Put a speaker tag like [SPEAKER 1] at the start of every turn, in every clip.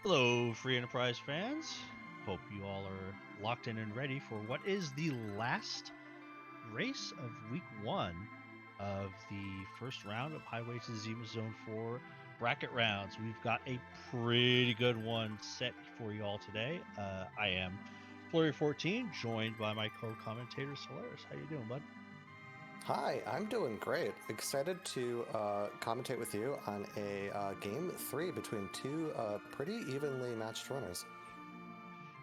[SPEAKER 1] Hello, Free Enterprise fans. Hope you all are locked in and ready for what is the last race of week one of the first round of Highway to Zemus Zone 4 bracket rounds. We've got a pretty good one set for you all today. I am Flurry14, joined by my co-commentator Solaris. How you doing, bud?
[SPEAKER 2] Hi, I'm doing great. Excited to commentate with you on a game three between two pretty evenly matched runners.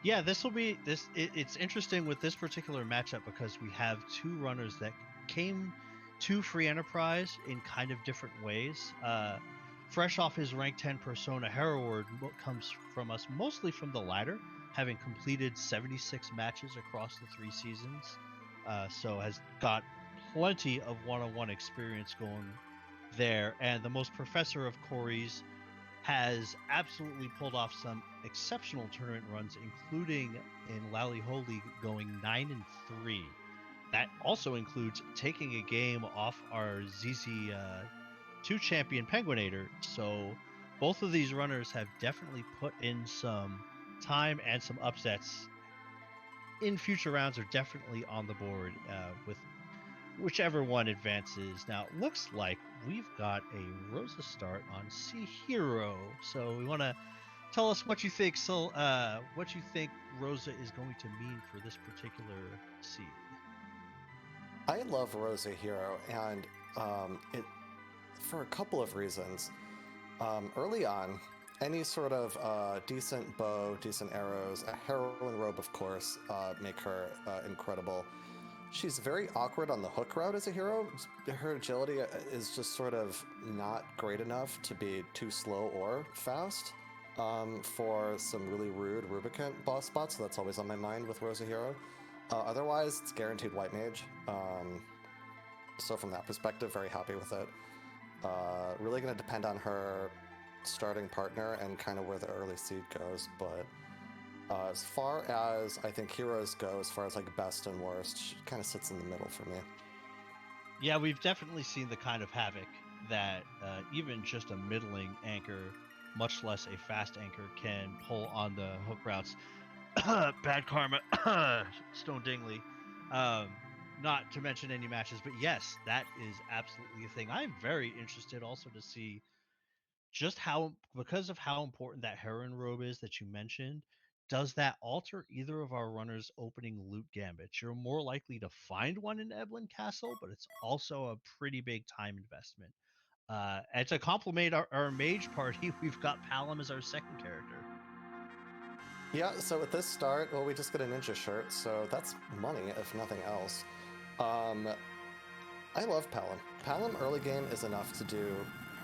[SPEAKER 1] Yeah, this will be this. It's interesting with this particular matchup because we have two runners that came to Free Enterprise in kind of different ways. Fresh off his rank 10 persona, Herewaard comes from us mostly from the latter, having completed 76 matches across the 3 seasons. So has got plenty of one-on-one experience going there. And the most professor of Corey's has absolutely pulled off some exceptional tournament runs, including in Lally Holy going 9-3. That also includes taking a game off our ZZ2 champion Penguinator. So both of these runners have definitely put in some time and some upsets in future rounds are definitely on the board with whichever one advances. Now, it looks like we've got a Rosa start on C Hero. So we want to tell us what you think. So, what you think Rosa is going to mean for this particular seed?
[SPEAKER 2] I love Rosa Hero, and it for a couple of reasons. Early on, any sort of decent bow, decent arrows, a heroine robe, of course, make her incredible. She's very awkward on the hook route as a hero. Her agility is just sort of not great enough to be too slow or fast for some really rude Rubicant boss spots, so that's always on my mind with Rosa Hero. Otherwise, it's guaranteed white mage. So from that perspective, very happy with it. Really going to depend on her starting partner and kind of where the early seed goes, but as far as I think heroes go, as far as like best and worst, she kind of sits in the middle for me.
[SPEAKER 1] Yeah, we've definitely seen the kind of havoc that even just a middling anchor, much less a fast anchor, can pull on the hook routes. Bad karma, Stone Dingley. Um, not to mention any matches, but yes, that is absolutely a thing. I'm very interested also to see just how, because of how important that heroin robe is that you mentioned, does that alter either of our runners' opening loot gambits? You're more likely to find one in Eblin Castle, but it's also a pretty big time investment. And to complement our mage party, we've got Palom as our second character.
[SPEAKER 2] Yeah, so at this start, well, we just get a ninja shirt, so that's money, if nothing else. Um, I love Palom. Palom early game is enough to do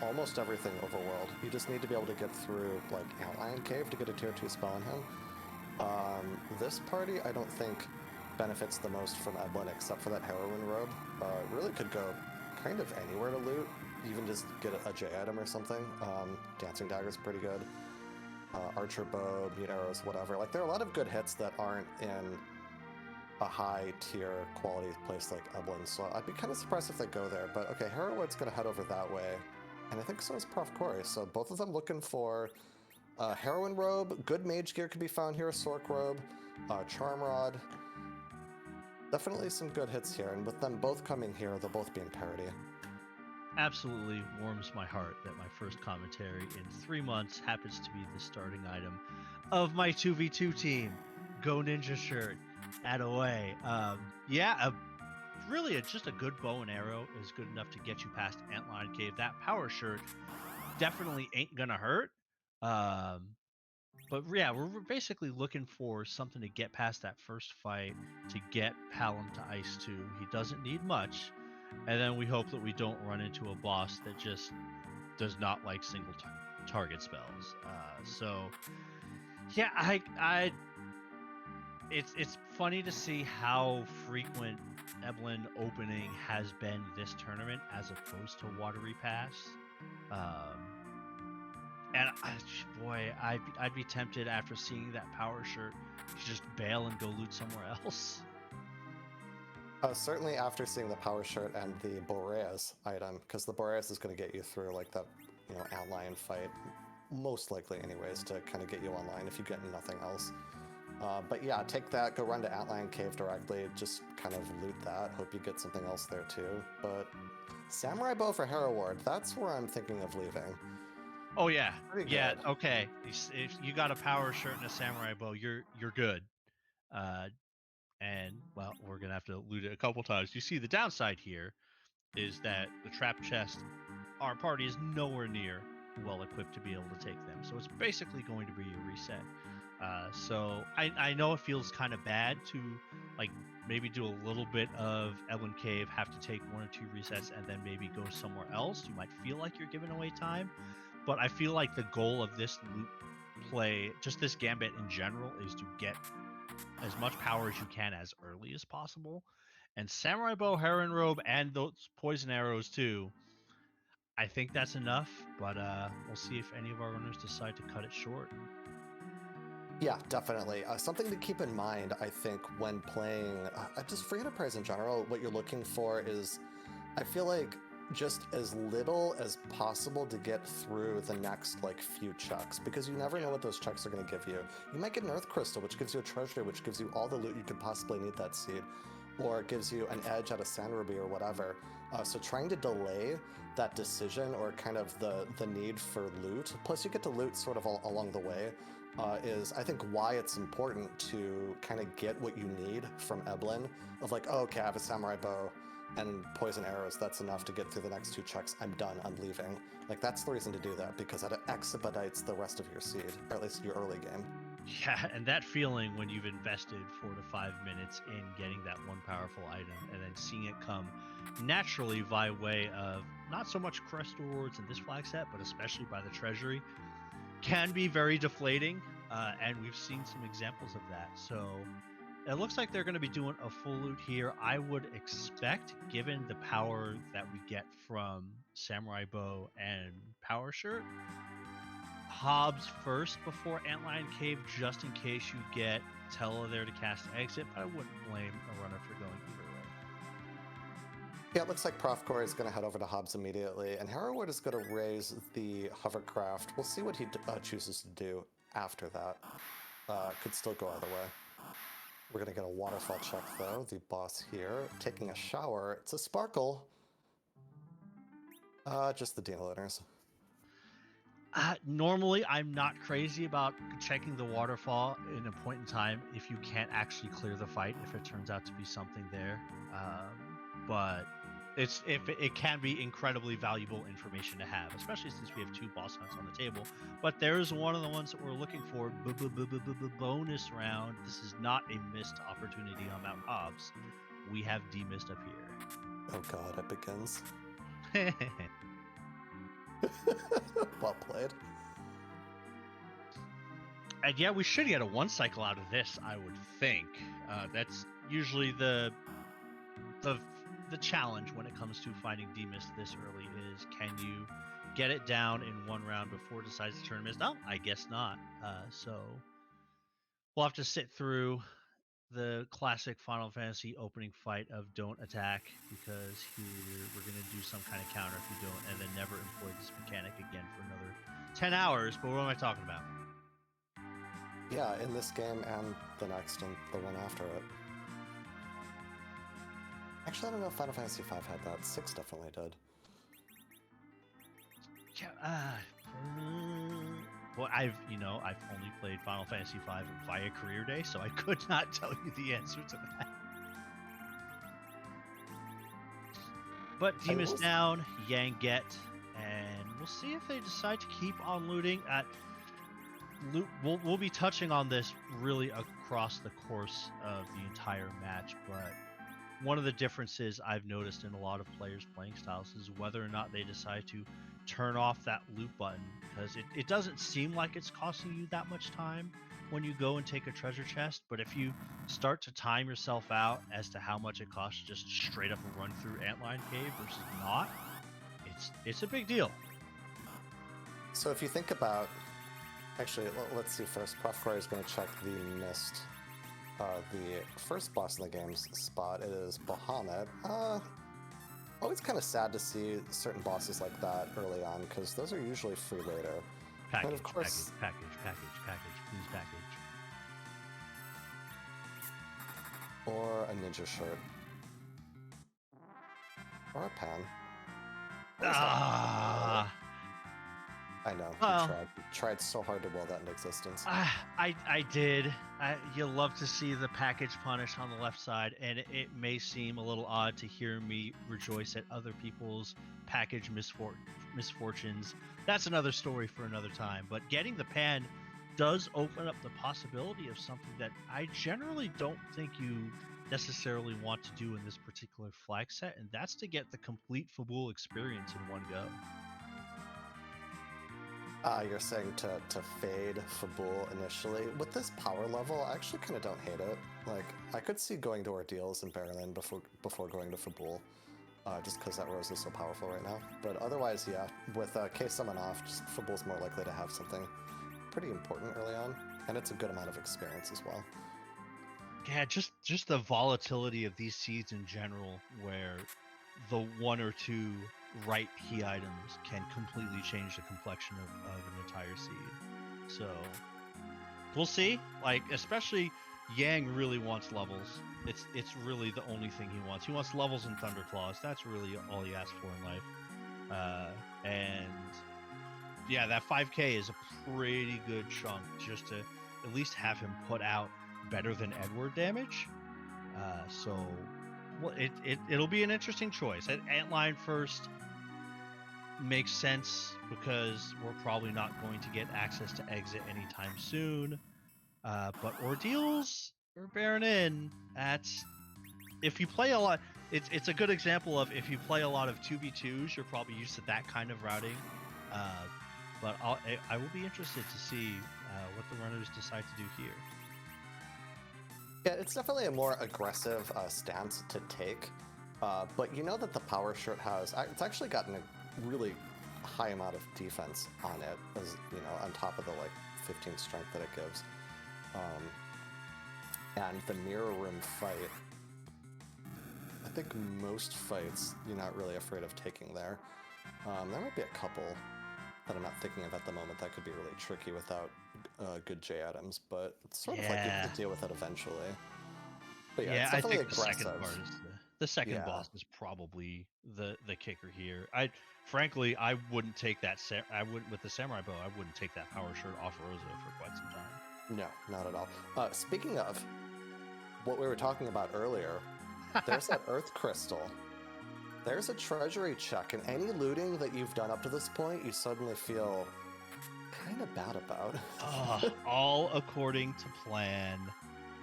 [SPEAKER 2] almost everything overworld. You just need to be able to get through, like, Outline Cave to get a tier 2 spell on him. This party, I don't think, benefits the most from Eblin except for that heroine robe. Really could go kind of anywhere to loot, even just get a J item or something. Dancing Dagger's pretty good. Archer bow, meat arrows, whatever. Like, there are a lot of good hits that aren't in a high tier quality place like Eblin, so I'd be kind of surprised if they go there. But okay, Herowood's gonna head over that way, and I think so is profcory. So both of them looking for heroine robe. Good mage gear could be found here. Sork robe, charm rod. Definitely some good hits here, and with them both coming here, they'll both be in parity.
[SPEAKER 1] Absolutely warms my heart that my first commentary in 3 months happens to be the starting item of my 2v2 team. Go Ninja shirt. At away. Really, it's just a good bow and arrow is good enough to get you past Antline Cave. That power shirt definitely ain't gonna hurt. Um, but yeah, we're basically looking for something to get past that first fight to get Palom to Ice 2. He doesn't need much, and then we hope that we don't run into a boss that just does not like single target spells. So yeah, it's funny to see how frequent Eblin opening has been this tournament as opposed to Watery Pass. Um, and boy, I'd be tempted after seeing that power shirt to just bail and go loot somewhere else.
[SPEAKER 2] Certainly after seeing the power shirt and the Boreas item, because the Boreas is going to get you through like that, outline fight most likely anyways, to kind of get you online if you get nothing else. But yeah, take that, go run to Antlion Cave directly, just kind of loot that, hope you get something else there too. But Samurai Bow for Herewaard, that's where I'm thinking of leaving.
[SPEAKER 1] Oh yeah,
[SPEAKER 2] Pretty
[SPEAKER 1] yeah.
[SPEAKER 2] good.
[SPEAKER 1] Okay, if you got a power shirt and a samurai bow, you're good. And well, we're gonna have to loot it a couple times. You see, the downside here is that the trap chest, our party is nowhere near well equipped to be able to take them. So it's basically going to be a reset. So I know it feels kind of bad to like maybe do a little bit of Evelyn Cave, have to take 1 or 2 resets, and then maybe go somewhere else. You might feel like you're giving away time, but I feel like the goal of this loot play, just this gambit in general, is to get as much power as you can as early as possible. And Samurai Bow, Heron Robe, and those poison arrows too. I think that's enough, but we'll see if any of our runners decide to cut it short.
[SPEAKER 2] Yeah, definitely. Something to keep in mind, I think, when playing just free enterprise in general, what you're looking for is, I feel like, just as little as possible to get through the next like few checks, because you never know what those checks are going to give you. You might get an Earth Crystal, which gives you a Treasury, which gives you all the loot you could possibly need that seed, or it gives you an edge at a Sand Ruby or whatever. So trying to delay that decision, or kind of the need for loot, plus you get to loot sort of along the way, is I think why it's important to kind of get what you need from Eblin, of like, oh, okay, I have a Samurai Bow and poison arrows, that's enough to get through the next 2 checks, I'm done, I'm leaving. Like, that's the reason to do that, because that expedites the rest of your seed, or at least your early game.
[SPEAKER 1] Yeah, and that feeling when you've invested 4 to 5 minutes in getting that one powerful item and then seeing it come naturally by way of not so much crest rewards in this flag set, but especially by the Treasury, can be very deflating, and we've seen some examples of that. So it looks like they're going to be doing a full loot here. I would expect, given the power that we get from Samurai Bow and Power Shirt, Hobbs first before Antlion Cave, just in case you get Tella there to cast Exit, but I wouldn't blame a runner for going either way.
[SPEAKER 2] Yeah, it looks like profcory is going to head over to Hobbs immediately, and Herewaard is going to raise the hovercraft. We'll see what he chooses to do after that. Could still go either way. We're going to get a waterfall check, though. The boss here, taking a shower. It's a sparkle. Just the Dealiners.
[SPEAKER 1] Normally, I'm not crazy about checking the waterfall in a point in time if you can't actually clear the fight, if it turns out to be something there. But it can be incredibly valuable information to have, especially since we have 2 boss hunts on the table. But there's one of the ones that we're looking for, bonus round. This is not a missed opportunity on Mount Hobbs. We have demist up here.
[SPEAKER 2] Oh god, it begins. Well played.
[SPEAKER 1] And yeah, we should get a 1 cycle out of this, I would think. That's usually the challenge when it comes to finding demist this early is, can you get it down in 1 round before it decides to turn mist? No, I guess not. So we'll have to sit through the classic Final Fantasy opening fight of don't attack, because here we're going to do some kind of counter if you don't, and then never employ this mechanic again for another 10 hours. But what am I talking about?
[SPEAKER 2] Yeah, in this game and the next and the one after it. Actually, I don't know if Final Fantasy V had that. 6 definitely did.
[SPEAKER 1] Yeah, well, I've only played Final Fantasy V via Career Day, so I could not tell you the answer to that. But Demist down, Yang get, and we'll see if they decide to keep on looting. We'll be touching on this really across the course of the entire match, but one of the differences I've noticed in a lot of players' playing styles is whether or not they decide to turn off that loot button, because it doesn't seem like it's costing you that much time when you go and take a treasure chest, but if you start to time yourself out as to how much it costs just straight up a run through Antlion Cave versus not, it's a big deal.
[SPEAKER 2] So if you think about, actually, let's see first, profcory is going to check the mist. The first boss in the game's spot is Bahamut. Always kind of sad to see certain bosses like that early on, because those are usually free later.
[SPEAKER 1] Package,
[SPEAKER 2] of course-
[SPEAKER 1] package, please package.
[SPEAKER 2] Or a ninja shirt. Or a pan.
[SPEAKER 1] Ah.
[SPEAKER 2] I know.
[SPEAKER 1] Well,
[SPEAKER 2] You tried so hard to will that into existence.
[SPEAKER 1] I did. You love to see the package punish on the left side, and it may seem a little odd to hear me rejoice at other people's package misfortunes. That's another story for another time. But getting the pan does open up the possibility of something that I generally don't think you necessarily want to do in this particular flag set, and that's to get the complete Fabul experience in one go.
[SPEAKER 2] You're saying to fade Fabul initially. With this power level, I actually kind of don't hate it. Like, I could see going to Ordeals and Berlin before going to Fabul, just because that rose is so powerful right now. But otherwise, yeah, with K summon off, just Fabul's more likely to have something pretty important early on, and it's a good amount of experience as well.
[SPEAKER 1] Yeah, just the volatility of these seeds in general, where the one or two right key items can completely change the complexion of an entire seed. So we'll see. Like, especially Yang really wants levels. It's really the only thing he wants. He wants levels and Thunderclaws. That's really all he asks for in life. And yeah, that 5K is a pretty good chunk just to at least have him put out better than Edward damage. So well, it'll be an interesting choice. Antline first makes sense because we're probably not going to get access to exit anytime soon. But Ordeals or Baron in, that's if you play a lot. It's a good example of if you play a lot of 2v2s, you're probably used to that kind of routing. But I will be interested to see what the runners decide to do here.
[SPEAKER 2] Yeah, it's definitely a more aggressive stance to take, but you know that the power shirt it's actually gotten a really high amount of defense on it, as you know, on top of the like 15 strength that it gives. And the mirror room fight, I think most fights you're not really afraid of taking there. There might be a couple that I'm not thinking of at the moment that could be really tricky without good J items, but it's sort of like you have to deal with it eventually. But yeah, it's definitely
[SPEAKER 1] I think
[SPEAKER 2] aggressive.
[SPEAKER 1] the second part is the second boss is probably the kicker here. Frankly, I wouldn't take that. I wouldn't with the samurai bow. I wouldn't take that power shirt off Rosa for quite some time.
[SPEAKER 2] No, not at all. Speaking of what we were talking about earlier, there's that Earth Crystal. There's a Treasury check, and any looting that you've done up to this point, you suddenly feel kind of bad about.
[SPEAKER 1] All according to plan.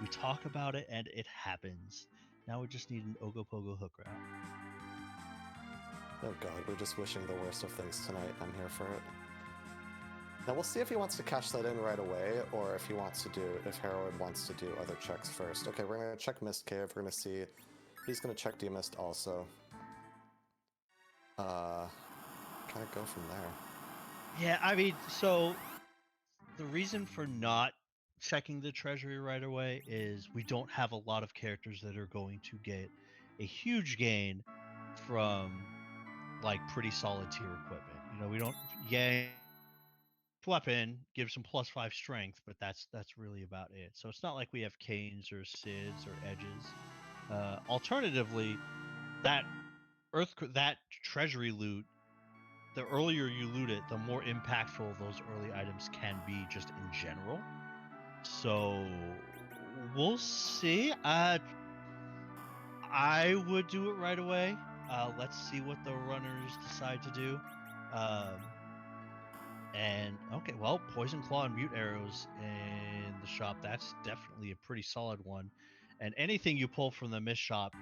[SPEAKER 1] We talk about it, and it happens. Now we just need an Ogopogo hook route.
[SPEAKER 2] Oh god, we're just wishing the worst of things tonight. I'm here for it. Now we'll see if he wants to cash that in right away, or if Herewaard wants to do other checks first. Okay, we're going to check Mist Cave. We're going to see. He's going to check Demist also. Kind of go from there.
[SPEAKER 1] Yeah, I mean, so the reason for not checking the Treasury right away is we don't have a lot of characters that are going to get a huge gain from like pretty solid tier equipment. You know, we don't Yang weapon gives some +5 strength, but that's really about it. So it's not like we have Canes or Sids or Edges. Alternatively, that Treasury loot, the earlier you loot it, the more impactful those early items can be just in general. So we'll see. I would do it right away. Let's see what the runners decide to do. And okay, well, Poison Claw and Mute Arrows in the shop, that's definitely a pretty solid one. And anything you pull from the Mist shop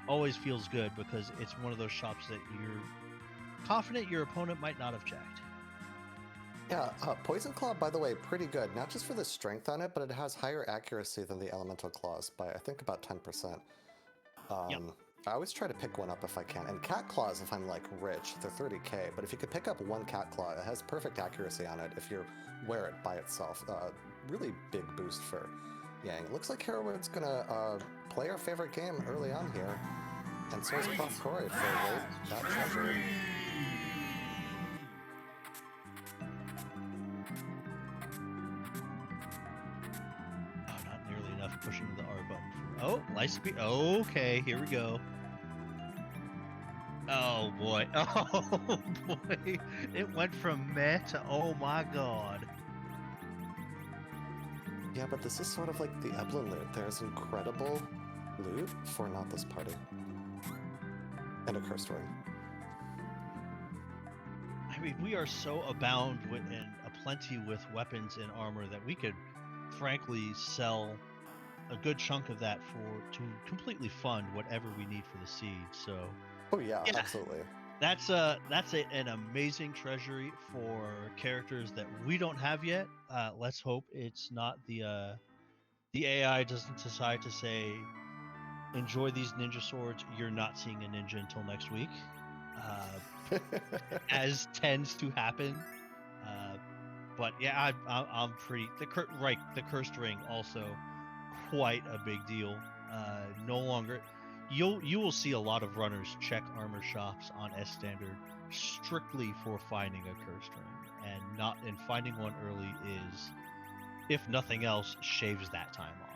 [SPEAKER 1] always feels good because it's one of those shops that you're confident your opponent might not have checked.
[SPEAKER 2] Yeah, Poison Claw, by the way, pretty good. Not just for the strength on it, but it has higher accuracy than the Elemental Claws by, I think, about 10%.
[SPEAKER 1] Yep.
[SPEAKER 2] I always try to pick one up if I can. And Cat Claws, if I'm like rich, they're 30k. But if you could pick up one Cat Claw, it has perfect accuracy on it if you wear it by itself. Really big boost for Yang. It looks like Herewaard's gonna play our favorite game early on here. And so is profcory for that Treasury.
[SPEAKER 1] Oh, light speed. Okay, here we go. Oh boy. Oh boy. It went from meh to oh my god.
[SPEAKER 2] Yeah, but this is sort of like the Eblin loot. There's incredible loot for not this party. And a cursed ring.
[SPEAKER 1] I mean, we are so abound with and aplenty with weapons and armor that we could frankly sell a good chunk of that to completely fund whatever we need for the siege. So
[SPEAKER 2] Oh yeah, absolutely.
[SPEAKER 1] That's an amazing treasury for characters that we don't have yet. Let's hope it's not the AI doesn't decide to say, enjoy these ninja swords. You're not seeing a ninja until next week, as tends to happen. But yeah, I'm pretty the cursed ring also quite a big deal. No longer. You will see a lot of runners check armor shops on S standard strictly for finding a cursed ring, and finding one early is, if nothing else, shaves that time off.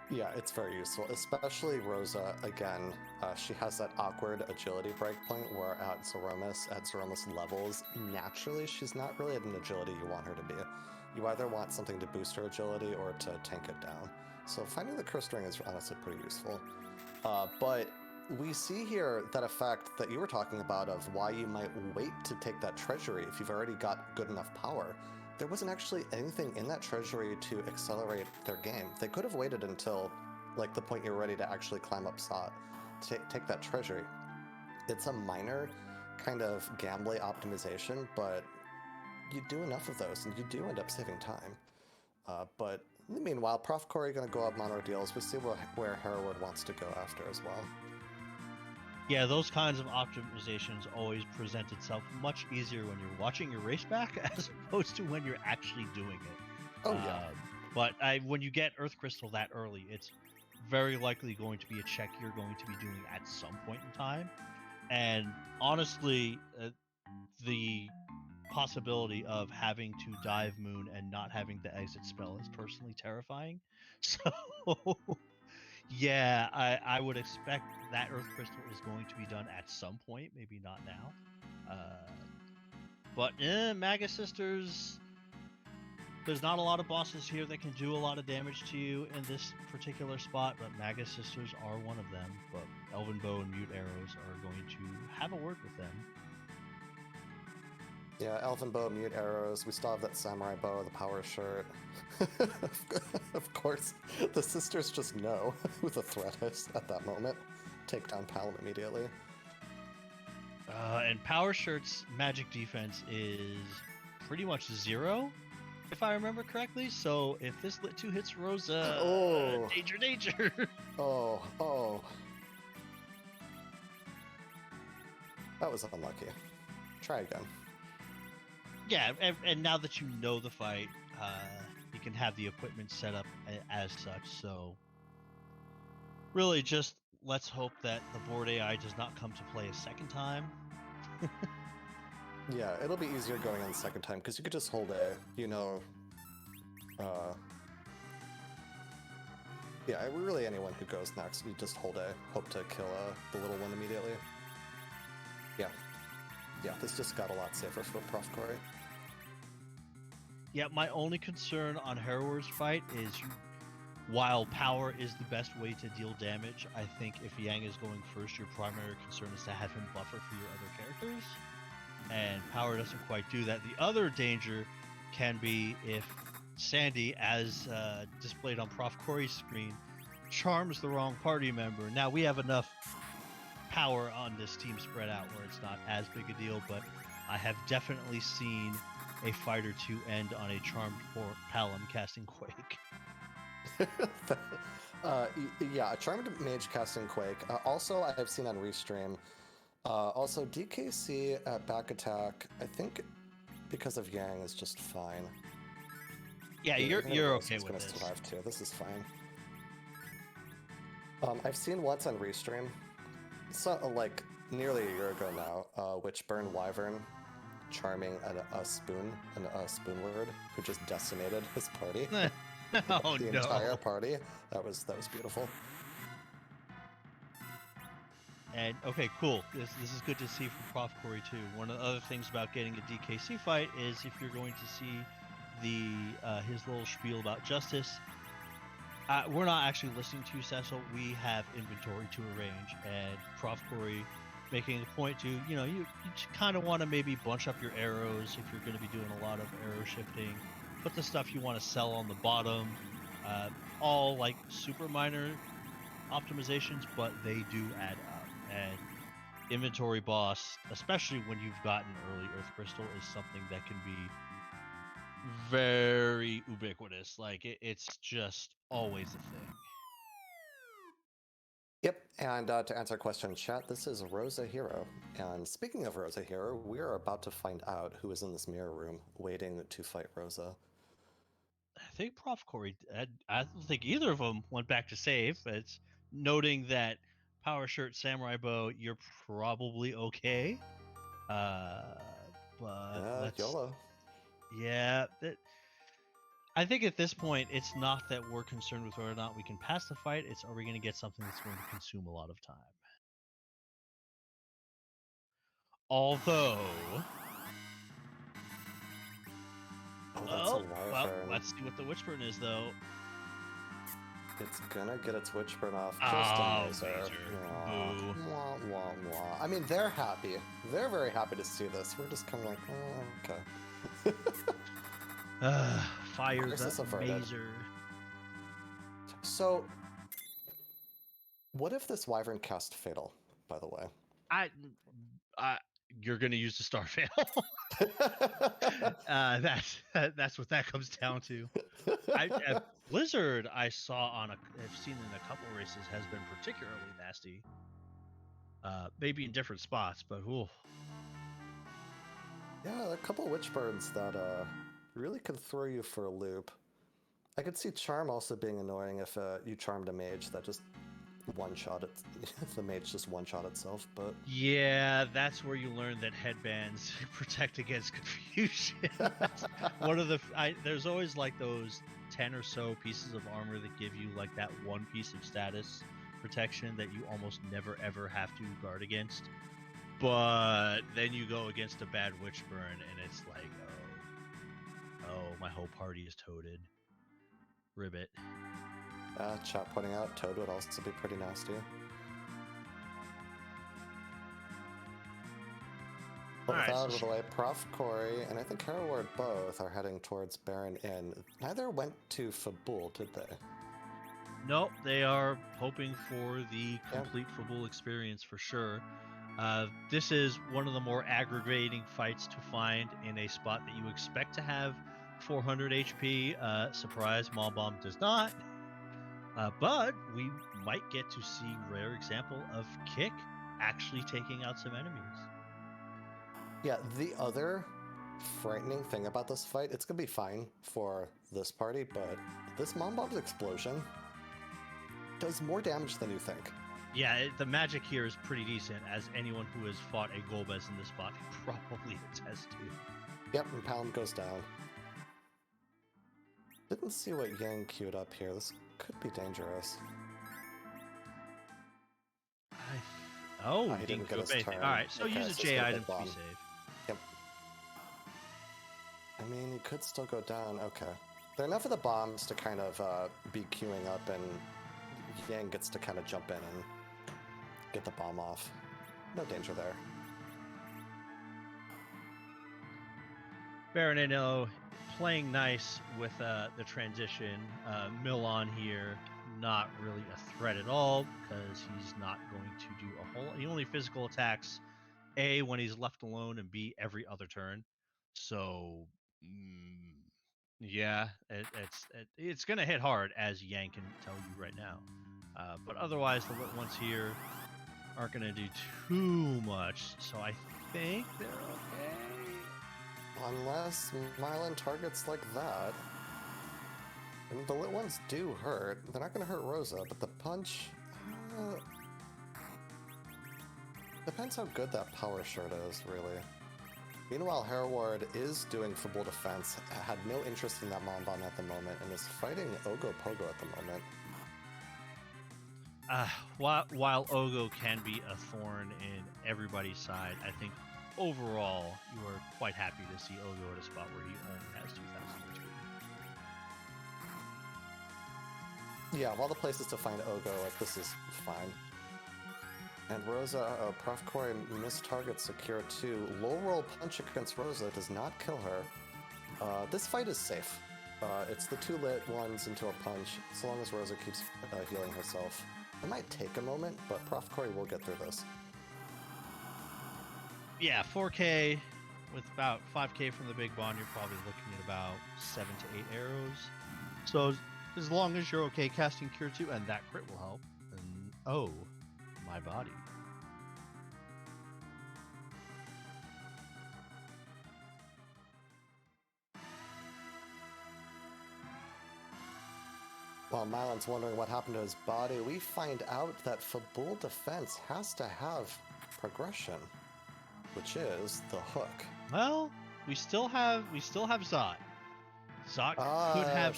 [SPEAKER 2] Yeah, it's very useful, especially Rosa. Again, she has that awkward agility breakpoint where at Zoromus levels, naturally she's not really at an agility you want her to be. You either want something to boost her agility or to tank it down. So finding the cursed ring is honestly pretty useful. But we see here that effect that you were talking about of why you might wait to take that treasury if you've already got good enough power. There wasn't actually anything in that treasury to accelerate their game. They could have waited until like the point you're ready to actually climb up Sot to take that treasury. It's a minor kind of gambly optimization, but you do enough of those and you do end up saving time. But meanwhile, profcory going to go up mono deals. We see where Herewaard wants to go after as well.
[SPEAKER 1] Yeah, those kinds of optimizations always present itself much easier when you're watching your race back as opposed to when you're actually doing it.
[SPEAKER 2] Oh yeah.
[SPEAKER 1] But when you get Earth Crystal that early, it's very likely going to be a check you're going to be doing at some point in time. And honestly, the possibility of having to dive moon and not having the exit spell is personally terrifying. So yeah, I would expect that Earth Crystal is going to be done at some point, maybe not now. But Magus Sisters, there's not a lot of bosses here that can do a lot of damage to you in this particular spot, but Magus Sisters are one of them. But Elven Bow and Mute Arrows are going to have a word with them.
[SPEAKER 2] Yeah, Elven Bow, Mute Arrows. We still have that Samurai Bow, the Power Shirt. Of course, the sisters just know who the threat is at that moment. Take down Palom immediately.
[SPEAKER 1] And Power Shirt's magic defense is pretty much 0, if I remember correctly. So if this Lit 2 hits Rosa, danger.
[SPEAKER 2] Oh. That was unlucky. Try again.
[SPEAKER 1] Yeah, and now that you know the fight, you can have the equipment set up as such. So really just let's hope that the board AI does not come to play a second time.
[SPEAKER 2] Yeah, it'll be easier going on the second time because you could just hold A, yeah, really anyone who goes next, you just hold A, hope to kill the little one immediately. Yeah, this just got a lot safer for profcory.
[SPEAKER 1] Yeah, my only concern on Herewaard's fight is, while power is the best way to deal damage, I think if Yang is going first, your primary concern is to have him buffer for your other characters. And power doesn't quite do that. The other danger can be if Sandy, as displayed on profcory's screen, charms the wrong party member. Now we have enough power on this team spread out where it's not as big a deal, but I have definitely seen a fight or two end on a charmed Palom casting Quake.
[SPEAKER 2] Yeah, a charmed mage casting Quake. Also, I have seen on Restream. Also, DKC at back attack, I think because of Yang is just fine.
[SPEAKER 1] Yeah, you're okay with this.
[SPEAKER 2] Survive too. This is fine. I've seen once on Restream, like nearly a year ago now, Witchburn Wyvern charming a spoon and a spoonward who just decimated his party.
[SPEAKER 1] Oh
[SPEAKER 2] the
[SPEAKER 1] no!
[SPEAKER 2] entire party. That was beautiful.
[SPEAKER 1] And okay, cool. This is good to see from profcory too. One of the other things about getting a DKC fight is if you're going to see his little spiel about justice. We're not actually listening to Cecil. We have inventory to arrange, and profcory making a point to you kind of want to maybe bunch up your arrows if you're going to be doing a lot of arrow shifting. Put the stuff you want to sell on the bottom. All like super minor optimizations, but they do add up. And inventory boss, especially when you've gotten early Earth Crystal, is something that can be very ubiquitous. Like it's just always a thing.
[SPEAKER 2] Yep, and to answer a question in chat, this is Rosa Hero. And speaking of Rosa Hero, we are about to find out who is in this mirror room waiting to fight Rosa.
[SPEAKER 1] I think profcory, I don't think either of them went back to save. It's noting that Power Shirt Samurai Bow, you're probably okay. But let's...
[SPEAKER 2] YOLO.
[SPEAKER 1] Yeah, I think at this point, it's not that we're concerned with whether or not we can pass the fight. It's, are we going to get something that's going to consume a lot of time? Although...
[SPEAKER 2] Well,
[SPEAKER 1] let's see what the Witchburn is, though.
[SPEAKER 2] It's gonna get its Witchburn off just a laser.
[SPEAKER 1] Boo.
[SPEAKER 2] Wah, wah, wah. I mean, they're happy. They're very happy to see this. We're just kind of like, oh, okay.
[SPEAKER 1] Fire the mazer.
[SPEAKER 2] So, what if this Wyvern cast Fatal, by the way?
[SPEAKER 1] You're going to use the Star Fail. That's what that comes down to. Blizzard, I've seen in a couple races, has been particularly nasty. Maybe in different spots, but ooh.
[SPEAKER 2] Yeah, a couple of Witchbirds that really can throw you for a loop. I could see Charm also being annoying if you charmed a mage that just one-shot it. The mage just one-shot itself, but...
[SPEAKER 1] Yeah, that's where you learn that headbands protect against confusion. One of the... there's always like those 10 or so pieces of armor that give you like that one piece of status protection that you almost never ever have to guard against. But then you go against a bad Witchburn and it's like, oh, my whole party is toaded. Ribbit.
[SPEAKER 2] Chat pointing out Toad would also be pretty nasty. But
[SPEAKER 1] right,
[SPEAKER 2] out of the way, profcory and I think Herewaard both are heading towards Baron Inn. Neither went to Fabul, did they?
[SPEAKER 1] Nope, they are hoping for the complete Fabul experience for sure. This is one of the more aggravating fights to find in a spot that you expect to have 400 HP. Surprise, Maul Bomb does not. But we might get to see rare example of Kick actually taking out some enemies.
[SPEAKER 2] Yeah, the other frightening thing about this fight, it's going to be fine for this party, but this Maul Bomb's explosion does more damage than you think.
[SPEAKER 1] Yeah, the magic here is pretty decent, as anyone who has fought a Golbez in this spot can probably attest to.
[SPEAKER 2] Yep, and Pound goes down. Didn't see what Yang queued up here. This could be dangerous.
[SPEAKER 1] He didn't get his turn. Alright, so use a J item to be safe.
[SPEAKER 2] Yep. I mean, he could still go down. Okay. There are enough of the bombs to kind of be queuing up, and Yang gets to kind of jump in and get the bomb off. No danger there.
[SPEAKER 1] Baronino playing nice with the transition. Milan here, not really a threat at all because he's not going to do a whole... He only physical attacks A, when he's left alone, and B, every other turn. So, yeah, it's going to hit hard, as Yang can tell you right now. But otherwise, the lit ones here aren't going to do too much. So I think they're okay.
[SPEAKER 2] Unless Mylan targets like that. And the lit ones do hurt. They're not going to hurt Rosa, but the punch... depends how good that power shirt is, really. Meanwhile, Herewaard is doing Fabul defense, had no interest in that Mom Bomb at the moment, and is fighting Ogo Pogo at the moment.
[SPEAKER 1] While Ogo can be a thorn in everybody's side, I think overall you are quite happy to see Ogo at a spot where he only has 2,000 HP.
[SPEAKER 2] Yeah, while the places to find Ogo, like, this is fine. And Rosa, profcory miss target secure 2. Low roll punch against Rosa does not kill her. This fight is safe. It's the 2 lit ones into a punch, so long as Rosa keeps healing herself. It might take a moment, but profcory will get through this.
[SPEAKER 1] Yeah, 4K with about 5K from the big bond, you're probably looking at about 7 to 8 arrows. So as long as you're okay casting Cure 2, and that crit will help. And oh, my body.
[SPEAKER 2] While Mylan's wondering what happened to his body, we find out that Fabul Defense has to have progression, which is the hook.
[SPEAKER 1] Well, we still have Zot. Zot could have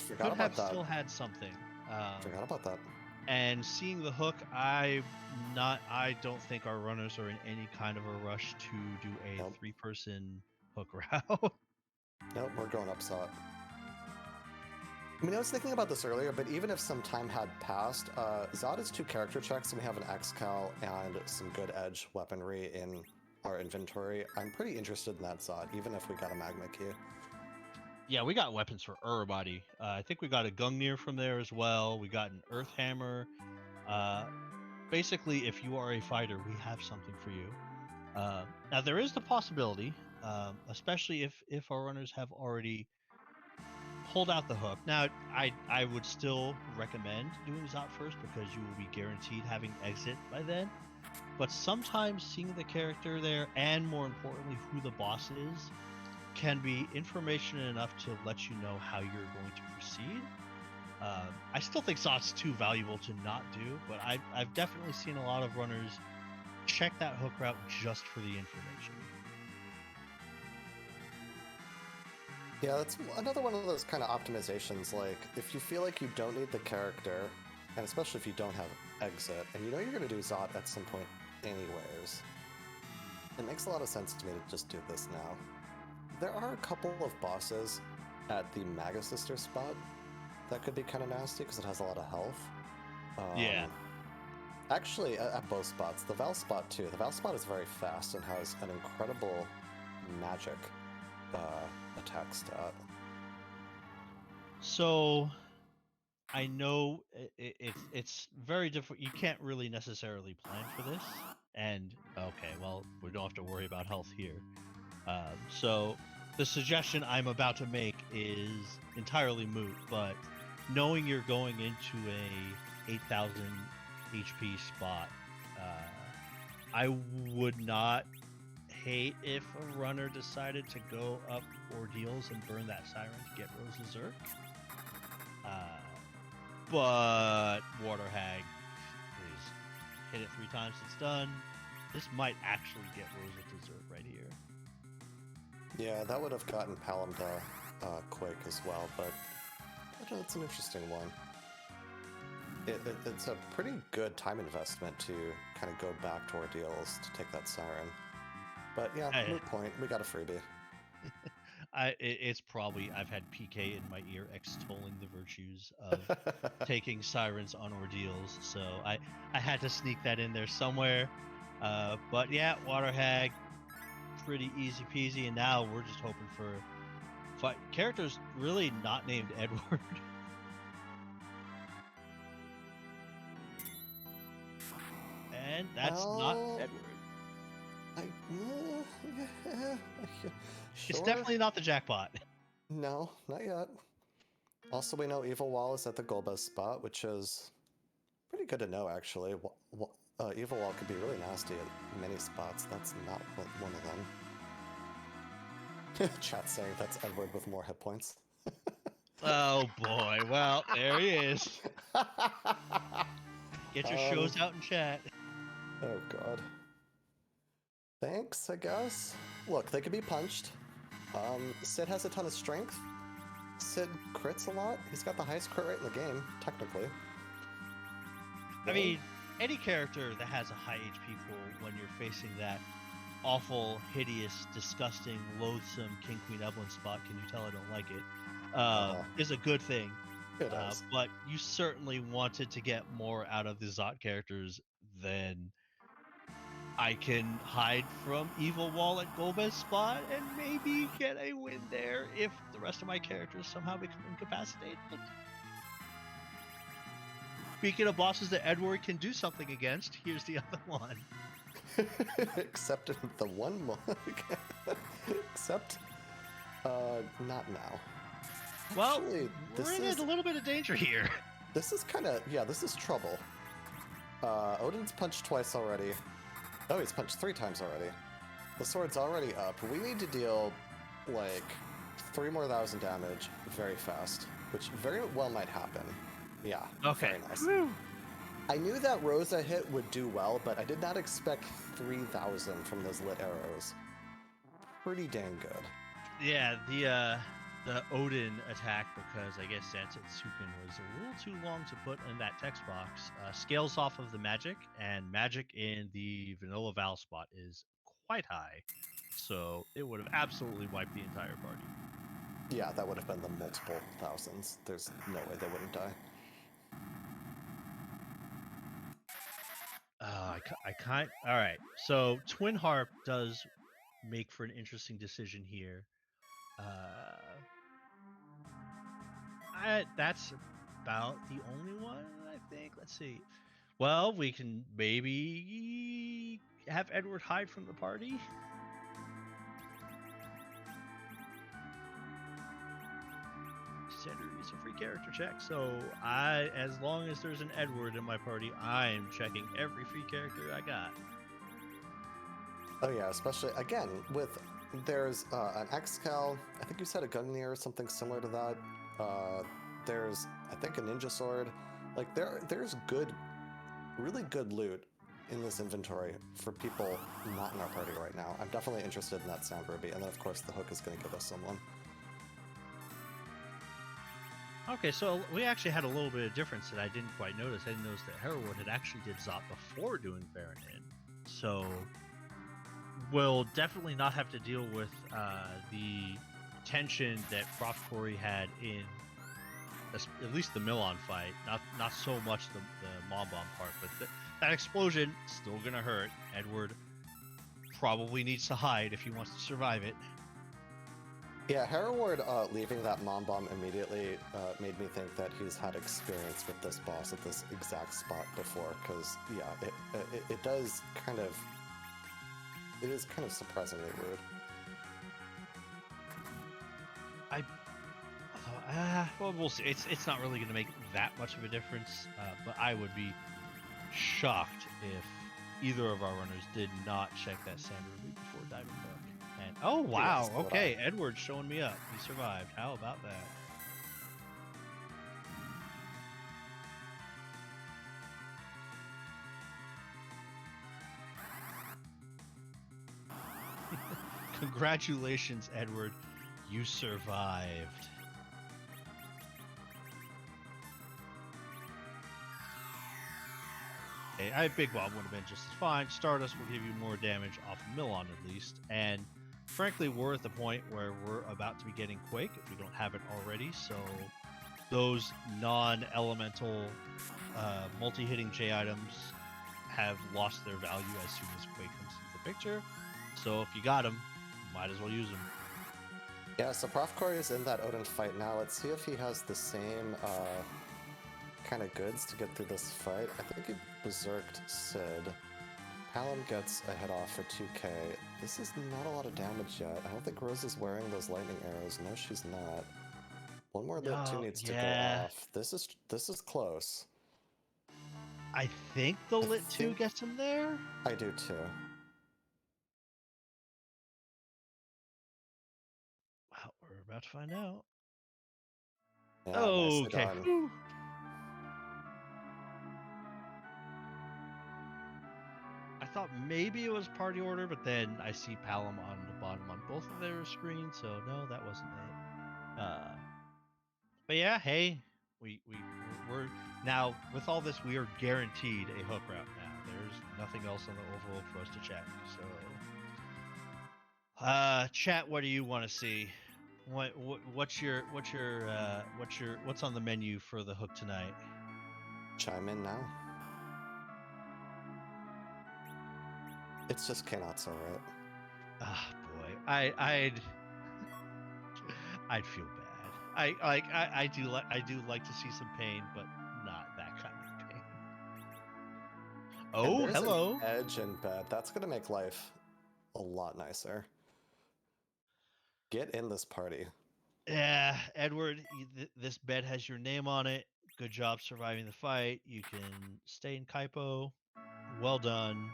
[SPEAKER 1] still had something.
[SPEAKER 2] Forgot about that.
[SPEAKER 1] And seeing the hook, I don't think our runners are in any kind of a rush to do a 3-person hook route.
[SPEAKER 2] Nope, we're going up Zot. I mean, I was thinking about this earlier, but even if some time had passed, Zod is 2 character checks, and we have an X-Cal and some good edge weaponry in our inventory. I'm pretty interested in that Zod, even if we got a Magma Key.
[SPEAKER 1] Yeah, we got weapons for everybody. I think we got a Gungnir from there as well. We got an Earth Hammer. Basically, if you are a fighter, we have something for you. Now, there is the possibility, especially if our runners have already pulled out the hook. Now, I would still recommend doing Zot first because you will be guaranteed having exit by then. But sometimes seeing the character there, and more importantly, who the boss is, can be information enough to let you know how you're going to proceed. I still think Zot's too valuable to not do, but I've definitely seen a lot of runners check that hook route just for the information.
[SPEAKER 2] Yeah, that's another one of those kind of optimizations, like, if you feel like you don't need the character, and especially if you don't have exit, and you know you're going to do Zot at some point anyways, it makes a lot of sense to me to just do this now. There are a couple of bosses at the Maga Sister spot that could be kind of nasty because it has a lot of health.
[SPEAKER 1] Yeah.
[SPEAKER 2] Actually, at both spots. The Val spot, too. The Val spot is very fast and has an incredible magic attack stat.
[SPEAKER 1] So, I know it's very different. You can't really necessarily plan for this. And, okay, well, we don't have to worry about health here. So, the suggestion I'm about to make is entirely moot, but knowing you're going into a 8,000 HP spot, I would not hate if a runner decided to go up Ordeals and burn that Siren to get Rosa Zerk. But Water Hag, please hit it 3 times, it's done. This might actually get Rosa to Zerk right here.
[SPEAKER 2] Yeah, that would have gotten Palom to Quake as well, but I don't know, it's an interesting one. It's a pretty good time investment to kind of go back to Ordeals to take that Siren. But yeah, moot point, we got a freebie.
[SPEAKER 1] It's probably, I've had PK in my ear extolling the virtues of taking Sirens on Ordeals, so I had to sneak that in there somewhere. But yeah, Water Hag, pretty easy peasy, and now we're just hoping for characters really not named Edward. And that's not Edward.
[SPEAKER 2] Sure.
[SPEAKER 1] It's definitely not the jackpot.
[SPEAKER 2] No, not yet. Also, we know Evil Wall is at the Golbez spot, which is pretty good to know, actually. Evil Wall could be really nasty at many spots. That's not one of them. Chat saying that's Edward with more hit points.
[SPEAKER 1] Oh boy, well, there he is. Get your shows out in chat.
[SPEAKER 2] Oh god. Thanks, I guess. Look, they could be punched. Sid has a ton of strength. Sid crits a lot. He's got the highest crit rate in the game, technically.
[SPEAKER 1] I mean, any character that has a high HP pool when you're facing that awful, hideous, disgusting, loathsome King Queen Evelyn spot, can you tell I don't like it, is a good thing.
[SPEAKER 2] It is.
[SPEAKER 1] But you certainly wanted to get more out of the Zot characters than I can hide from Evil Wall at Golbez's spot and maybe get a win there if the rest of my characters somehow become incapacitated. Speaking of bosses that Edward can do something against, here's the other one.
[SPEAKER 2] Except in the one except not now.
[SPEAKER 1] Well,
[SPEAKER 2] Actually,
[SPEAKER 1] we're in a little bit of danger here.
[SPEAKER 2] This is kind of, yeah, this is trouble. Odin's punched twice already. Oh, he's punched 3 times already. The sword's already up. We need to deal like 3 more thousand damage very fast, which very well might happen. Yeah.
[SPEAKER 1] Okay.
[SPEAKER 2] Very nice.
[SPEAKER 1] Woo.
[SPEAKER 2] I knew that Rosa hit would do well, but I did not expect 3,000 from those lit arrows. Pretty dang good.
[SPEAKER 1] Yeah, the Odin attack, because I guess Sansatsuken was a little too long to put in that text box, scales off of the magic, and magic in the vanilla Val spot is quite high. So it would have absolutely wiped the entire party.
[SPEAKER 2] Yeah, that would have been the multiple thousands. There's no way they wouldn't die.
[SPEAKER 1] I can't. All right. So Twin Harp does make for an interesting decision here. That's about the only one, I think. Let's see. Well, we can maybe have Edward hide from the party. Standard is a free character check, so as long as there's an Edward in my party, I'm checking every free character I got.
[SPEAKER 2] Oh yeah, especially again there's an Excal. I think you said a Gungnir or something similar to that. There's I think a Ninja Sword. Like there's really good loot in this inventory for people not in our party right now. I'm definitely interested in that Sound Ruby, and then of course the hook is going to give us someone.
[SPEAKER 1] Okay, so we actually had a little bit of difference that I didn't quite notice. I didn't notice that Herewaard had actually did Zot before doing Baron in. So we'll definitely not have to deal with the tension that profcory had in at least the Milan fight. Not so much the Mom Bomb part, but that explosion still gonna hurt. Edward probably needs to hide if he wants to survive it.
[SPEAKER 2] Yeah, Herewaard leaving that Mom Bomb immediately made me think that he's had experience with this boss at this exact spot before, because, yeah, it is kind of surprisingly rude.
[SPEAKER 1] Well, we'll see. It's not really going to make that much of a difference, but I would be shocked if either of our runners did not check that Sand Ruby before diving hook. And oh wow, okay, Edward's showing me up. He survived. How about that? Congratulations, Edward. You survived. I Big Bob would have been just as fine. Stardust will give you more damage off of Milan at least. And frankly, we're at the point where we're about to be getting Quake if we don't have it already. So those non-elemental multi-hitting J items have lost their value as soon as Quake comes into the picture. So if you got them, might as well use them.
[SPEAKER 2] Yeah, so profcory is in that Odin fight now. Let's see if he has the same kind of goods to get through this fight. I think he berserked Sid. Palom gets a hit off for 2k. This is not a lot of damage yet. I don't think Rose is wearing those lightning arrows. No, she's not. One more lit 2 needs to go off. This is close.
[SPEAKER 1] I think the lit 2 gets him there.
[SPEAKER 2] I do too.
[SPEAKER 1] Wow, we're about to find out.
[SPEAKER 2] Yeah,
[SPEAKER 1] okay. I thought maybe it was party order, but then I see Palom on the bottom on both of their screens, so no, that wasn't it. But yeah, hey, We're now with all this, we are guaranteed a hook route now. There's nothing else on the overworld for us to check. So, chat, what do you want to see? What's on the menu for the hook tonight?
[SPEAKER 2] Chime in now. It's just Kenatsu, right?
[SPEAKER 1] Ah, boy, I'd feel bad. I do like to see some pain, but not that kind of pain. Oh,
[SPEAKER 2] and there's
[SPEAKER 1] hello.
[SPEAKER 2] An edge in bed. That's gonna make life a lot nicer. Get in this party.
[SPEAKER 1] Yeah, Edward, this bed has your name on it. Good job surviving the fight. You can stay in Kaipo. Well done.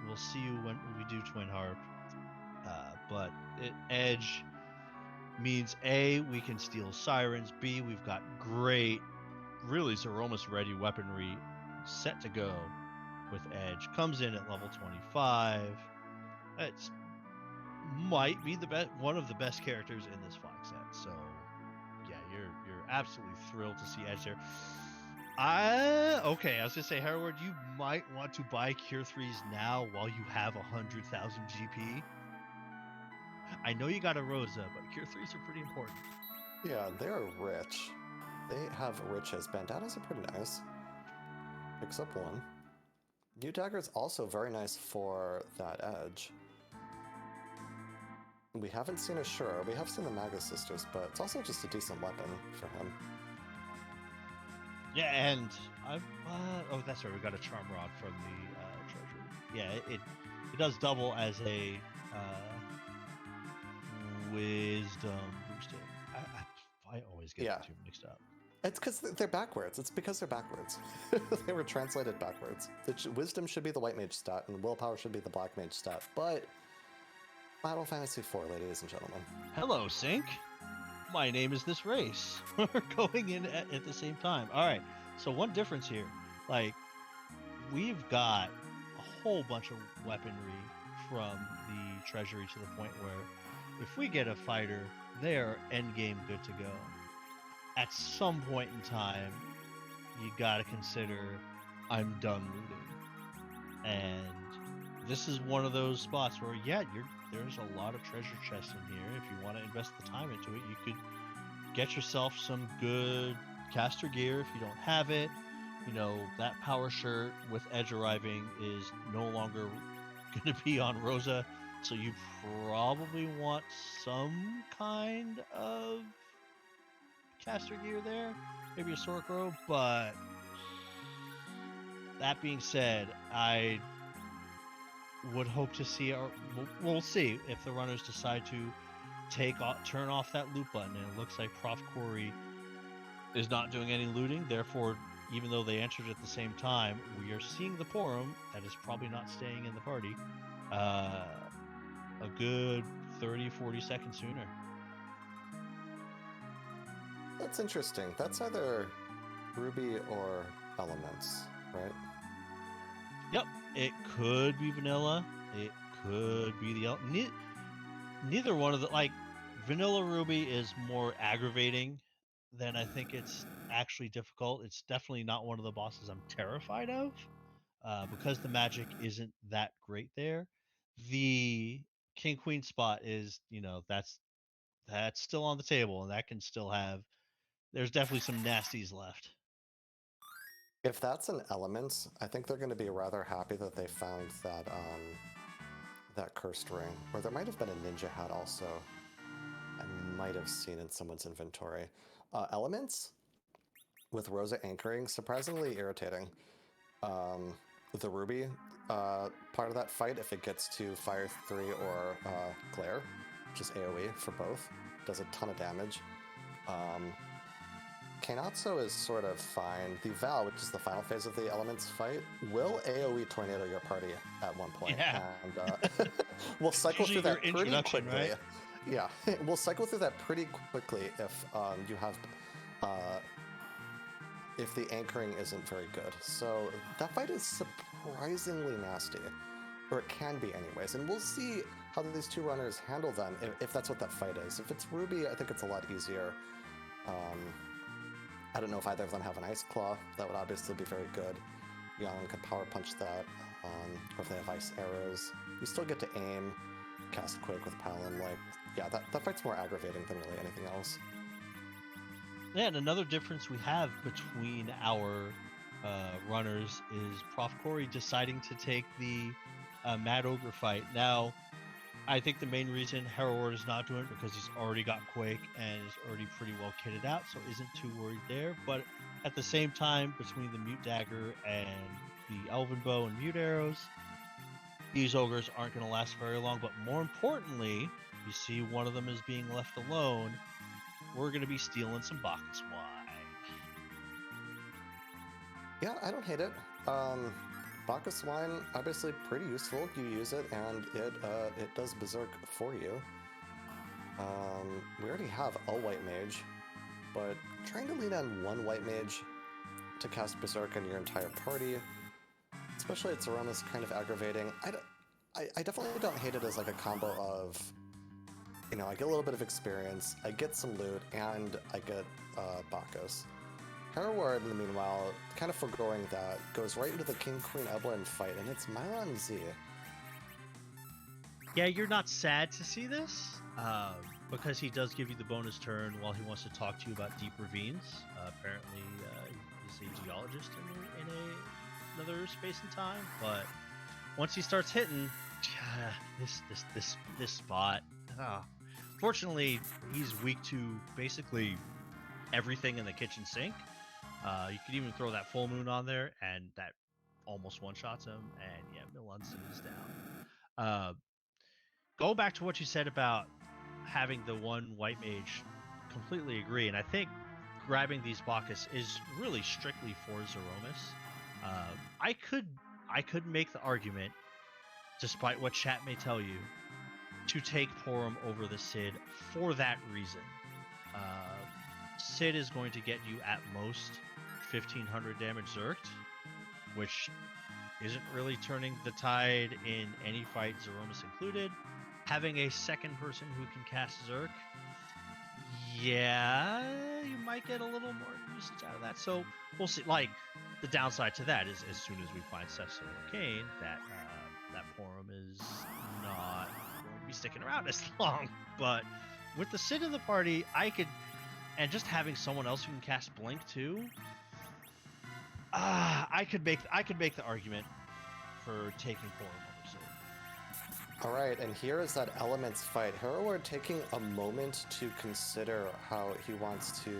[SPEAKER 1] We'll see you when we do Twin Harp. But Edge means A, we can steal Sirens. B, we've got great, really Zoromus ready weaponry set to go with Edge. Comes in at level 25. It's might be one of the best characters in this flag set. So yeah, you're absolutely thrilled to see Edge there. Okay, I was gonna say, Herewaard, you might want to buy Cure 3s now while you have 100,000 GP. I know you got a Rosa, but Cure 3s are pretty important.
[SPEAKER 2] Yeah, they're rich. They have riches. Bandanas are pretty nice. Picks up one. New Dagger's also very nice for that edge. We haven't seen a Sure. We have seen the Magus Sisters, but it's also just a decent weapon for him.
[SPEAKER 1] Yeah, and I've oh, that's right. We got a Charm Rod from the Treasury. Yeah, it does double as a wisdom boosting. I always get the two mixed up.
[SPEAKER 2] It's because they're backwards. It's because they're backwards. They were translated backwards. Wisdom should be the white mage stat, and willpower should be the black mage stat. But Final Fantasy IV, ladies and gentlemen.
[SPEAKER 1] Hello, Sync. My name is this race. We're going in at the same time. All right. So one difference here, like we've got a whole bunch of weaponry from the Treasury to the point where if we get a fighter, they're endgame good to go. At some point in time, you gotta consider I'm done looting. And this is one of those spots where, yeah, there's a lot of treasure chests in here. If you want to invest the time into it, you could get yourself some good caster gear if you don't have it. You know, that power shirt with Edge arriving is no longer going to be on Rosa, so you probably want some kind of caster gear there, maybe a Sork robe. But that being said, I would hope to see we'll see if the runners decide to turn off that loot button, and it looks like profcory is not doing any looting. Therefore, even though they entered at the same time, we are seeing the Porum that is probably not staying in the party a good 30-40 seconds sooner.
[SPEAKER 2] That's interesting. That's either Ruby or Elements, right?
[SPEAKER 1] Yep, it could be vanilla. It could be the neither one of the, like, vanilla Ruby is more aggravating than I think it's actually difficult. It's definitely not one of the bosses I'm terrified of, because the magic isn't that great there. The King Queen spot is, that's still on the table, and that can still have. There's definitely some nasties left.
[SPEAKER 2] If that's an Elements, I think they're going to be rather happy that they found that cursed ring. Or there might have been a ninja hat also. I might have seen in someone's inventory. Elements with Rosa anchoring, surprisingly irritating. The Ruby part of that fight, if it gets to Fire 3 or Glare, which is AoE for both, does a ton of damage. Kenatsu is sort of fine. The Vow, which is the final phase of the Elements fight, will AoE tornado your party at one point.
[SPEAKER 1] Yeah.
[SPEAKER 2] And we'll cycle through that pretty quickly.
[SPEAKER 1] Right?
[SPEAKER 2] Yeah, we'll cycle through that pretty quickly if you have if the anchoring isn't very good. So that fight is surprisingly nasty, or it can be anyways. And we'll see how these two runners handle them if that's what that fight is. If it's Ruby, I think it's a lot easier. I don't know if either of them have an Ice Claw. That would obviously be very good. Young could Power Punch that, or if they have Ice Arrows. You still get to aim, cast Quake with Palin. Like, yeah, that fight's more aggravating than really anything else.
[SPEAKER 1] Yeah, and another difference we have between our runners is profcory deciding to take the Mad Ogre fight. Now, I think the main reason Herewaard is not doing it because he's already got Quake and is already pretty well kitted out, so isn't too worried there. But at the same time, between the Mute Dagger and the Elven Bow and Mute Arrows, these ogres aren't going to last very long. But more importantly, you see one of them is being left alone. We're going to be stealing some Bacchus wine.
[SPEAKER 2] Yeah, I don't hate it. Bacchus wine, obviously pretty useful. You use it, and it does Berserk for you. We already have a white mage, but trying to lean on one white mage to cast Berserk on your entire party, especially at Zoromus, kind of aggravating. I definitely don't hate it as like a combo of, you know, I get a little bit of experience, I get some loot, and I get Bacchus. Herewaard, in the meanwhile, kind of foregoing that, goes right into the King-Queen Evelyn fight, and it's Mylon Z.
[SPEAKER 1] Yeah, you're not sad to see this, because he does give you the bonus turn while he wants to talk to you about deep ravines. Apparently, he's a geologist in another space and time, but once he starts hitting, this spot, fortunately, he's weak to basically everything in the kitchen sink. You could even throw that full moon on there, and that almost one-shots him, and yeah, Milunson is down. Go back to what you said about having the one white mage, completely agree, and I think grabbing these Bacchus is really strictly for Zoromus. I could make the argument, despite what chat may tell you, to take Porum over the Sid for that reason. Sid is going to get you at most 1500 damage zerked, which isn't really turning the tide in any fight, Zoromus included. Having a second person who can cast Zerk, yeah, you might get a little more usage out of that. So we'll see. Like, the downside to that is as soon as we find Cecil Arcane, that Porum is not going to be sticking around as long. But with the Sid in the party, and just having someone else who can cast Blink too, I could make the argument for taking Porum over Sid.
[SPEAKER 2] All right, and here is that Elements fight. Herewaard taking a moment to consider how he wants to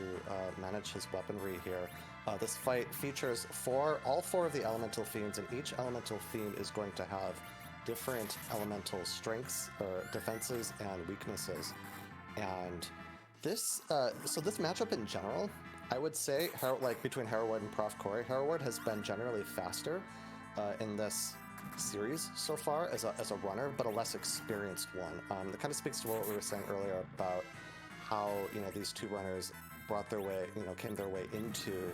[SPEAKER 2] manage his weaponry here. This fight features all four of the Elemental Fiends, and each Elemental Fiend is going to have different elemental strengths, or defenses, and weaknesses. And this matchup in general, I would say, between Herewaard and profcory, Herewaard has been generally faster in this series so far as a runner, but a less experienced one. That kind of speaks to what we were saying earlier about how, you know, these two runners came their way into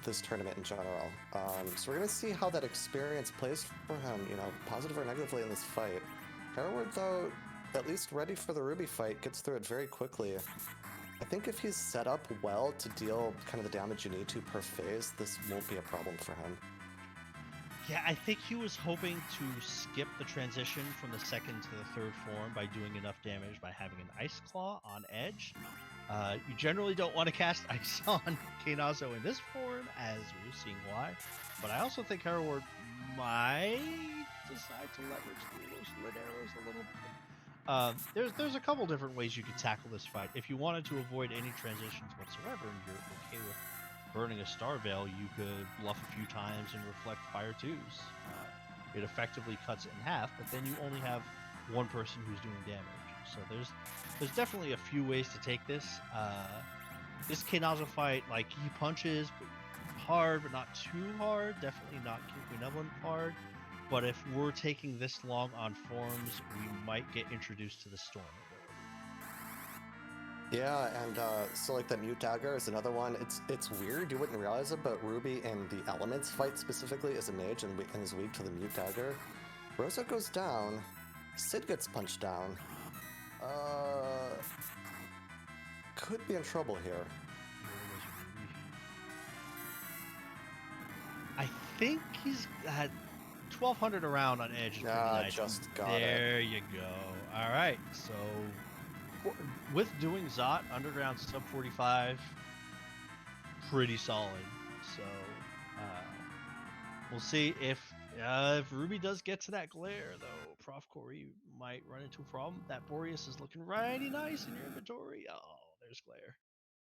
[SPEAKER 2] this tournament in general. So we're going to see how that experience plays for him, you know, positive or negatively in this fight. Herewaard, though, at least ready for the Ruby fight, gets through it very quickly. I think if he's set up well to deal kind of the damage you need to per phase, this won't be a problem for him.
[SPEAKER 1] Yeah, I think he was hoping to skip the transition from the second to the third form by doing enough damage by having an Ice Claw on edge. You generally don't want to cast Ice on Kainazo in this form, as we're seeing why. But I also think Herewaard might decide to leverage those lit arrows a little bit. There's a couple different ways you could tackle this fight. If you wanted to avoid any transitions whatsoever and you're okay with burning a Star Veil, you could bluff a few times and reflect Fire 2s. It effectively cuts it in half, but then you only have one person who's doing damage. So there's definitely a few ways to take this. This Kainazo fight, like, he punches hard, but not too hard. Definitely not King Evelyn hard. But if we're taking this long on forms, we might get introduced to the Storm ability.
[SPEAKER 2] Yeah, and so like that Mute Dagger is another one. It's weird, you wouldn't realize it, but Ruby in the Elements fight specifically is a mage and is weak to the Mute Dagger. Rosa goes down, Sid gets punched down. Could be in trouble here.
[SPEAKER 1] think he's had 1200 around on edge. Is pretty nice.
[SPEAKER 2] Just got
[SPEAKER 1] there you go. All right, so with doing Zot, underground sub 45, pretty solid. So we'll see if Ruby does get to that glare, though. profcory might run into a problem. That Boreas is looking mighty nice in your inventory. Oh, there's glare.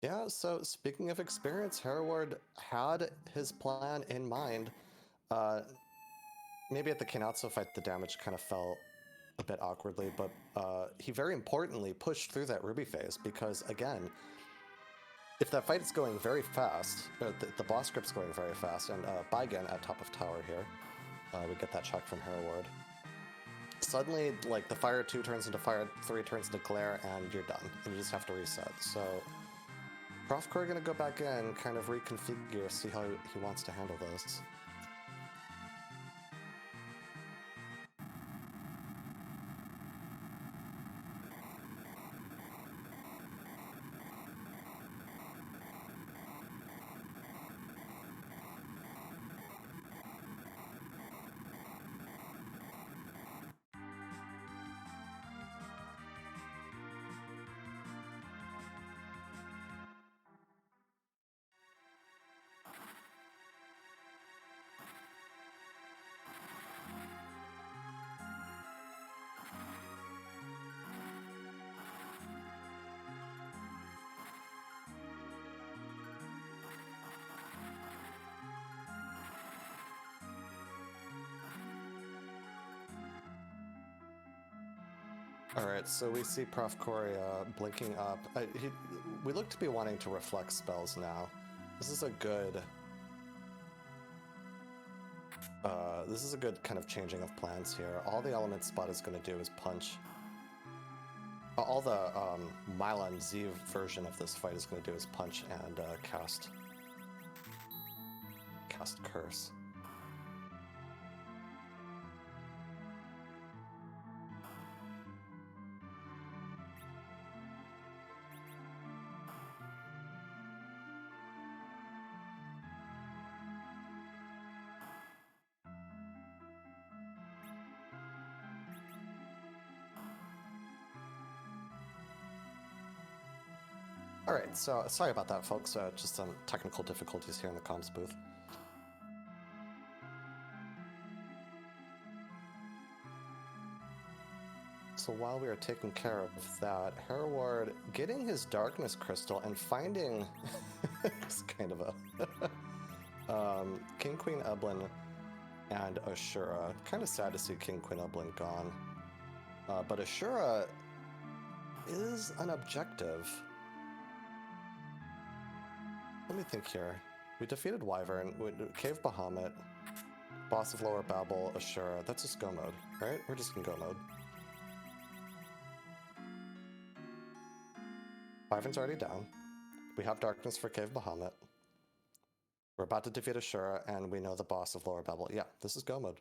[SPEAKER 2] Yeah, so speaking of experience, Herewaard had his plan in mind. Maybe at the Kinatsu fight the damage kind of fell a bit awkwardly, but he very importantly pushed through that Ruby phase because, again, if that fight is going very fast, the boss script's going very fast, and Baigen at top of tower here, we get that check from Herewaard. Suddenly, like, the Fire 2 turns into Fire 3 turns into Glare, and you're done, and you just have to reset. So profcory gonna go back in, kind of reconfigure, see how he wants to handle this. Alright, so we see profcory blinking up. We look to be wanting to reflect spells now. This is a good... this is a good kind of changing of plans here. All the element spot is going to do is punch. All the Mylon Z version of this fight is going to do is punch and cast Curse. Alright, so sorry about that, folks. Just some technical difficulties here in the comms booth. So while we are taking care of that, Herewaard getting his Darkness Crystal and finding it's kind of a King Queen Eblin and Ashura. Kind of sad to see King Queen Eblin gone. But Ashura is an objective. Let me think here. We defeated Wyvern, Cave Bahamut, Boss of Lower Babel, Ashura. That's just go mode, right? We're just in go mode. Wyvern's already down. We have Darkness for Cave Bahamut. We're about to defeat Ashura, and we know the Boss of Lower Babel. Yeah, this is go mode.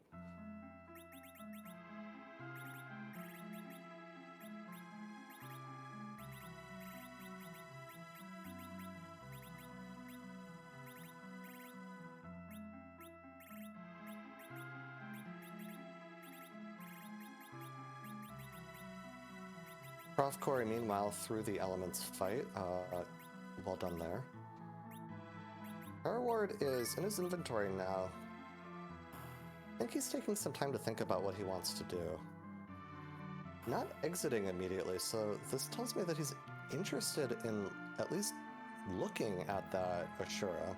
[SPEAKER 2] profcory, meanwhile, through the elements fight. Well done there. Herewaard is in his inventory now. I think he's taking some time to think about what he wants to do. Not exiting immediately, so this tells me that he's interested in at least looking at that Ashura.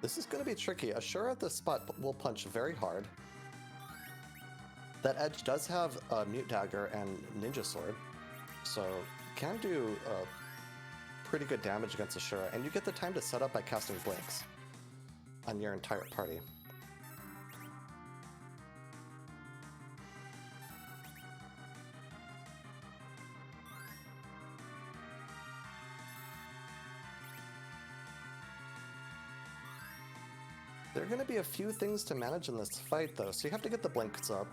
[SPEAKER 2] This is going to be tricky. Ashura at this spot will punch very hard. That edge does have a Mute Dagger and Ninja Sword, so can do pretty good damage against Ashura, and you get the time to set up by casting Blinks on your entire party. There are going to be a few things to manage in this fight, though, so you have to get the Blinks up.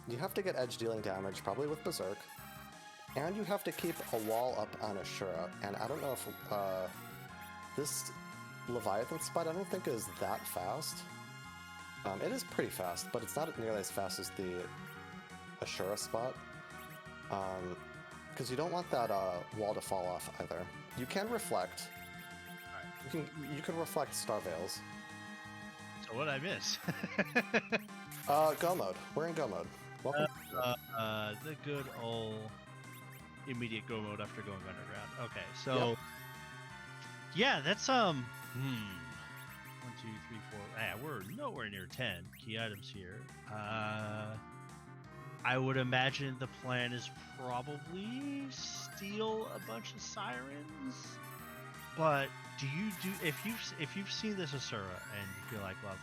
[SPEAKER 2] You have to get edge dealing damage, probably with Berserk. And you have to keep a wall up on Ashura, and I don't know if this Leviathan spot I don't think is that fast. It is pretty fast, but it's not nearly as fast as the Ashura spot. Because you don't want that wall to fall off either. You can reflect. You can reflect Star Veils.
[SPEAKER 1] So what did I miss?
[SPEAKER 2] Go mode. We're in go mode. Welcome.
[SPEAKER 1] The good old immediate go mode after going underground. Okay, so
[SPEAKER 2] Yep.
[SPEAKER 1] yeah, that's 1, 2, 3, 4. Yeah, we're nowhere near 10 key items here. I would imagine the plan is probably steal a bunch of sirens. But if you've seen this Asura and you feel like, well,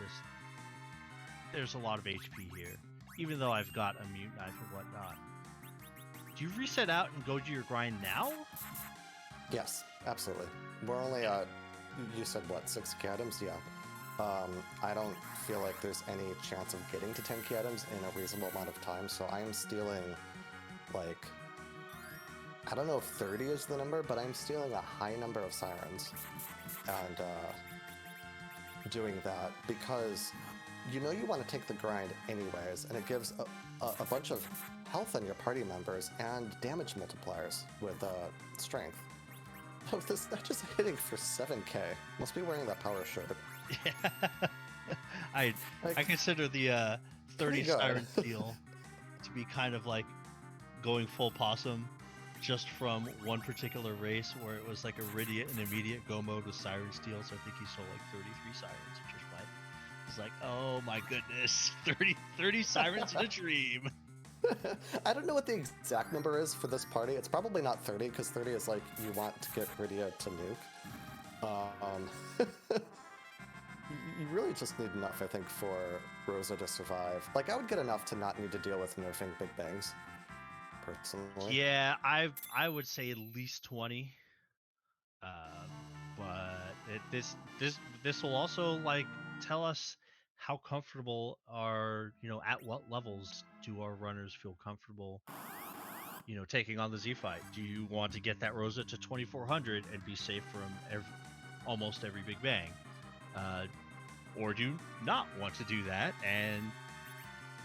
[SPEAKER 1] there's a lot of HP here, even though I've got a mute knife and whatnot, do you reset out and go do your grind now?
[SPEAKER 2] Yes, absolutely. We're only you said what, 6 key items? Yeah. I don't feel like there's any chance of getting to 10 key items in a reasonable amount of time, so I am stealing, like, I don't know if 30 is the number, but I'm stealing a high number of sirens and doing that because you know you want to take the grind anyways, and it gives a bunch of health on your party members and damage multipliers with strength. Oh, this not just hitting for 7k. Must be wearing that power shirt.
[SPEAKER 1] Yeah. I consider the 30 siren steal to be kind of like going full possum just from one particular race where it was like an immediate go mode with siren steal, so I think he stole like 33 sirens, which was like, it's like, oh my goodness, 30 sirens in a dream.
[SPEAKER 2] I don't know what the exact number is for this party. It's probably not 30, because 30 is like you want to get Rydia to nuke. You really just need enough, I think, for Rosa to survive. Like, I would get enough to not need to deal with nerfing Big Bangs, personally.
[SPEAKER 1] Yeah, I would say at least 20. But this will also like tell us how comfortable at what levels do our runners feel comfortable, taking on the Z fight. Do you want to get that Rosa to 2400 and be safe from almost every Big Bang? Or do you not want to do that and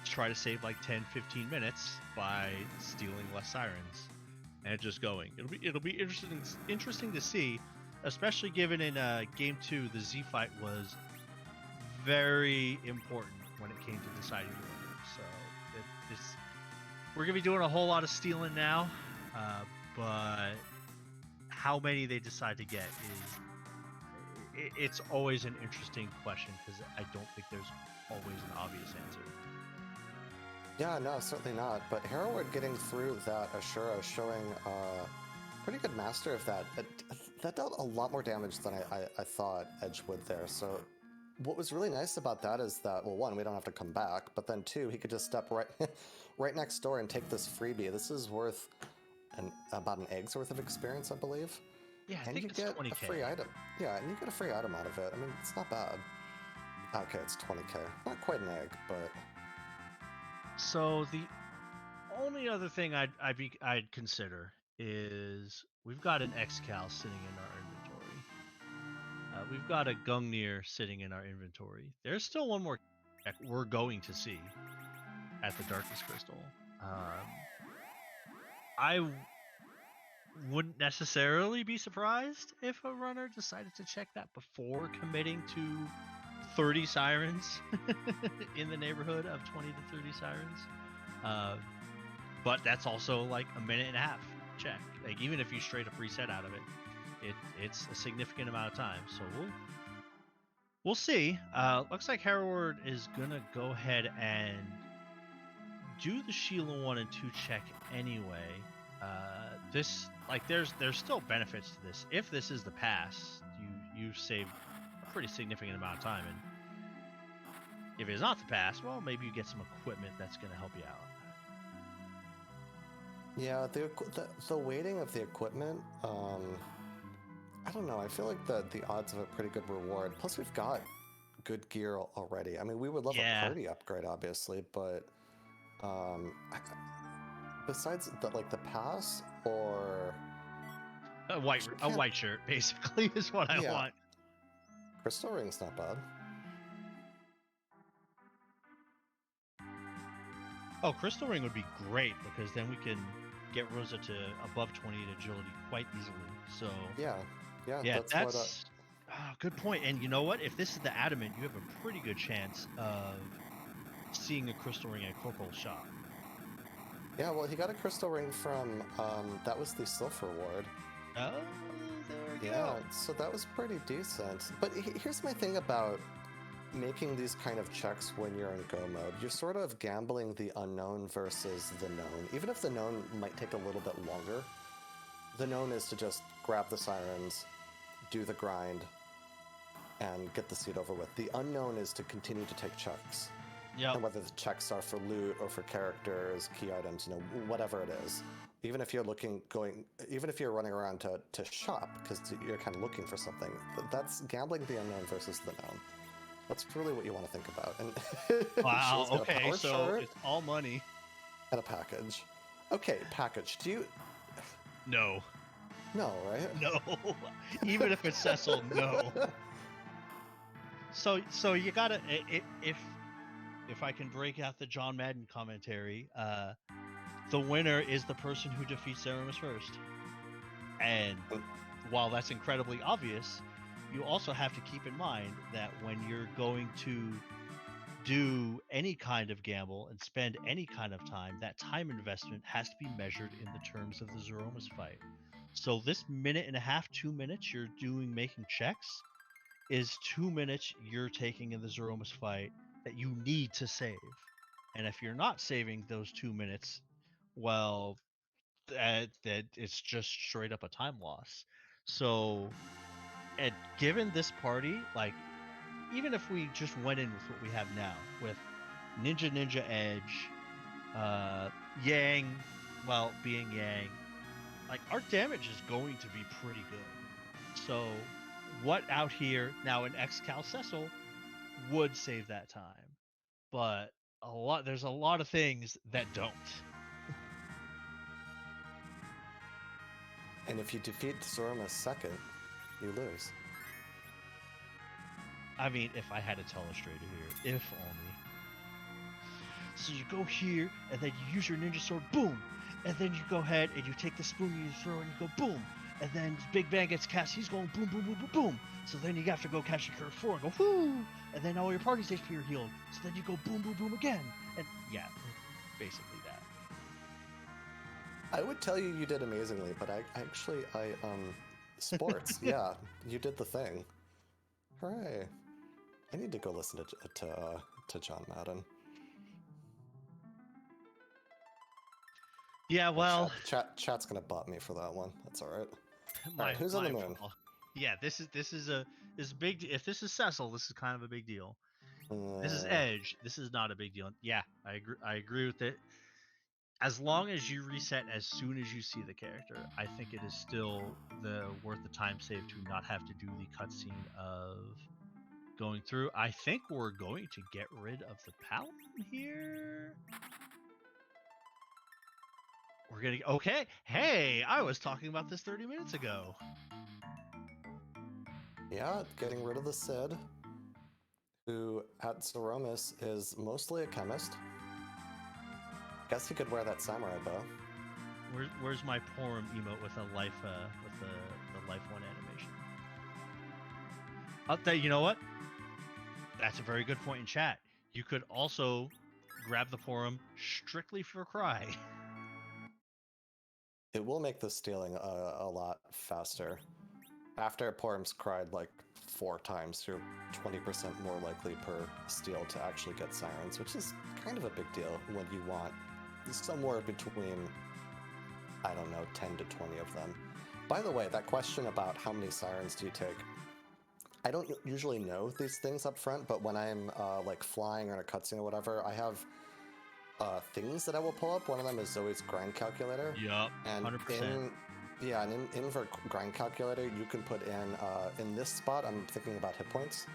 [SPEAKER 1] try to save like 10-15 minutes by stealing less sirens and just going? It'll be interesting to see, especially given in game 2 the Z fight was very important when it came to deciding the winner. So we're gonna be doing a whole lot of stealing now, but how many they decide to get it's always an interesting question, because I don't think there's always an obvious answer.
[SPEAKER 2] Yeah, no, certainly not. But Herewaard getting through that Ashura, showing pretty good master of that. That dealt a lot more damage than I thought Edge would there. So what was really nice about that is that, well, 1, we don't have to come back, but then 2, he could just step right next door and take this freebie. This is worth about an egg's worth of experience, I believe.
[SPEAKER 1] Yeah, I
[SPEAKER 2] and
[SPEAKER 1] think
[SPEAKER 2] you
[SPEAKER 1] it's
[SPEAKER 2] get
[SPEAKER 1] 20k.
[SPEAKER 2] a free item. Yeah, and you get a free item out of it. I mean, it's not bad. Okay, it's 20k. Not quite an egg, but...
[SPEAKER 1] So the only other thing I'd consider is we've got an Excal sitting in our inventory. We've got a Gungnir sitting in our inventory. There's still one more we're going to see at the Darkness Crystal. I wouldn't necessarily be surprised if a runner decided to check that before committing to 30 sirens in the neighborhood of 20 to 30 sirens. But that's also like a minute and a half check. Like, even if you straight up reset out of it, it's a significant amount of time. So we'll see. Looks like Herewaard is gonna go ahead and do the Sheila 1 and 2 check anyway. There's still benefits to this. If this is the pass, you save a pretty significant amount of time, and if it's not the pass, well, maybe you get some equipment that's going to help you out.
[SPEAKER 2] Yeah, the weighting of the equipment, I don't know. I feel like the odds of a pretty good reward. Plus, we've got good gear already. I mean, we would love a party upgrade, obviously, but besides the pass, or
[SPEAKER 1] A white shirt, basically, is what I want.
[SPEAKER 2] Crystal ring's not bad.
[SPEAKER 1] Oh, crystal ring would be great because then we can get Rosa to above 28 agility quite easily. So
[SPEAKER 2] yeah,
[SPEAKER 1] that's good point. And you know what? If this is the adamant, you have a pretty good chance of seeing a crystal ring at Corporal shop.
[SPEAKER 2] Yeah, well, he got a crystal ring from that was the Silver Ward.
[SPEAKER 1] Oh, there we
[SPEAKER 2] Yeah,
[SPEAKER 1] go.
[SPEAKER 2] so that was pretty decent. But here's my thing about making these kind of checks when you're in go mode. You're sort of gambling the unknown versus the known. Even if the known might take a little bit longer, the known is to just grab the sirens, do the grind, and get the seed over with. The unknown is to continue to take checks.
[SPEAKER 1] Yeah.
[SPEAKER 2] And whether the checks are for loot or for characters, key items, whatever it is. Even if you're running around to shop because you're kind of looking for something, that's gambling the unknown versus the known. That's really what you want to think about. And
[SPEAKER 1] wow. Okay. So it's all money.
[SPEAKER 2] And a package. Okay, package. Do you?
[SPEAKER 1] No.
[SPEAKER 2] No, right?
[SPEAKER 1] No. Even if it's Cecil, no. So you gotta if I can break out the John Madden commentary, the winner is the person who defeats Zoromus first. And while that's incredibly obvious, you also have to keep in mind that when you're going to do any kind of gamble and spend any kind of time, that time investment has to be measured in the terms of the Zoromus fight. So this minute and a half, 2 minutes you're making checks is 2 minutes you're taking in the Zoromus fight that you need to save. And if you're not saving those 2 minutes, well, that it's just straight up a time loss. So, and given this party, like, even if we just went in with what we have now, with Ninja Edge, Yang, well, being Yang, like, our damage is going to be pretty good. So, what out here, now an X-Cal Cecil, would save that time. But there's a lot of things that don't.
[SPEAKER 2] And if you defeat Zoromus second, you lose.
[SPEAKER 1] I mean, if I had a telestrator here, if only. So you go here, and then you use your ninja sword, boom! And then you go ahead and you take the spoon you throw and you go boom! And then Big Bang gets cast, he's going boom, boom, boom, boom, boom! So then you have to go catch the curve 4 and go whoo! And then all your party's HP are healed. So then you go boom, boom, boom again! And yeah, basically that.
[SPEAKER 2] I would tell you did amazingly, but sports, yeah, you did the thing. Hooray. I need to go listen to John Madden.
[SPEAKER 1] Yeah, well,
[SPEAKER 2] chat's gonna bot me for that one. That's all right. All right, who's on the moon?
[SPEAKER 1] Yeah, this is big. If this is Cecil, this is kind of a big deal. This is Edge. This is not a big deal. Yeah, I agree with it. As long as you reset as soon as you see the character, I think it is still worth the time save to not have to do the cutscene of going through. I think we're going to get rid of the Paladin here. We're gonna okay. Hey, I was talking about this 30 minutes ago.
[SPEAKER 2] Yeah, getting rid of the Cid, who at Zoromus is mostly a chemist. Guess he could wear that samurai bow.
[SPEAKER 1] Where's my Porum emote with a life with the life 1 animation? I'll tell you, you know what? That's a very good point in chat. You could also grab the Porum strictly for Cry.
[SPEAKER 2] It will make the stealing a lot faster. After Porum's cried like 4 times, you're 20% more likely per steal to actually get sirens, which is kind of a big deal when you want somewhere between, I don't know, 10 to 20 of them. By the way, that question about how many sirens do you take, I don't usually know these things up front, but when I'm like flying or in a cutscene or whatever, I have things that I will pull up. One of them is Zoe's grind calculator.
[SPEAKER 1] Yep,
[SPEAKER 2] and
[SPEAKER 1] 100%.
[SPEAKER 2] In for grind calculator, you can put in this spot, I'm thinking about hit points.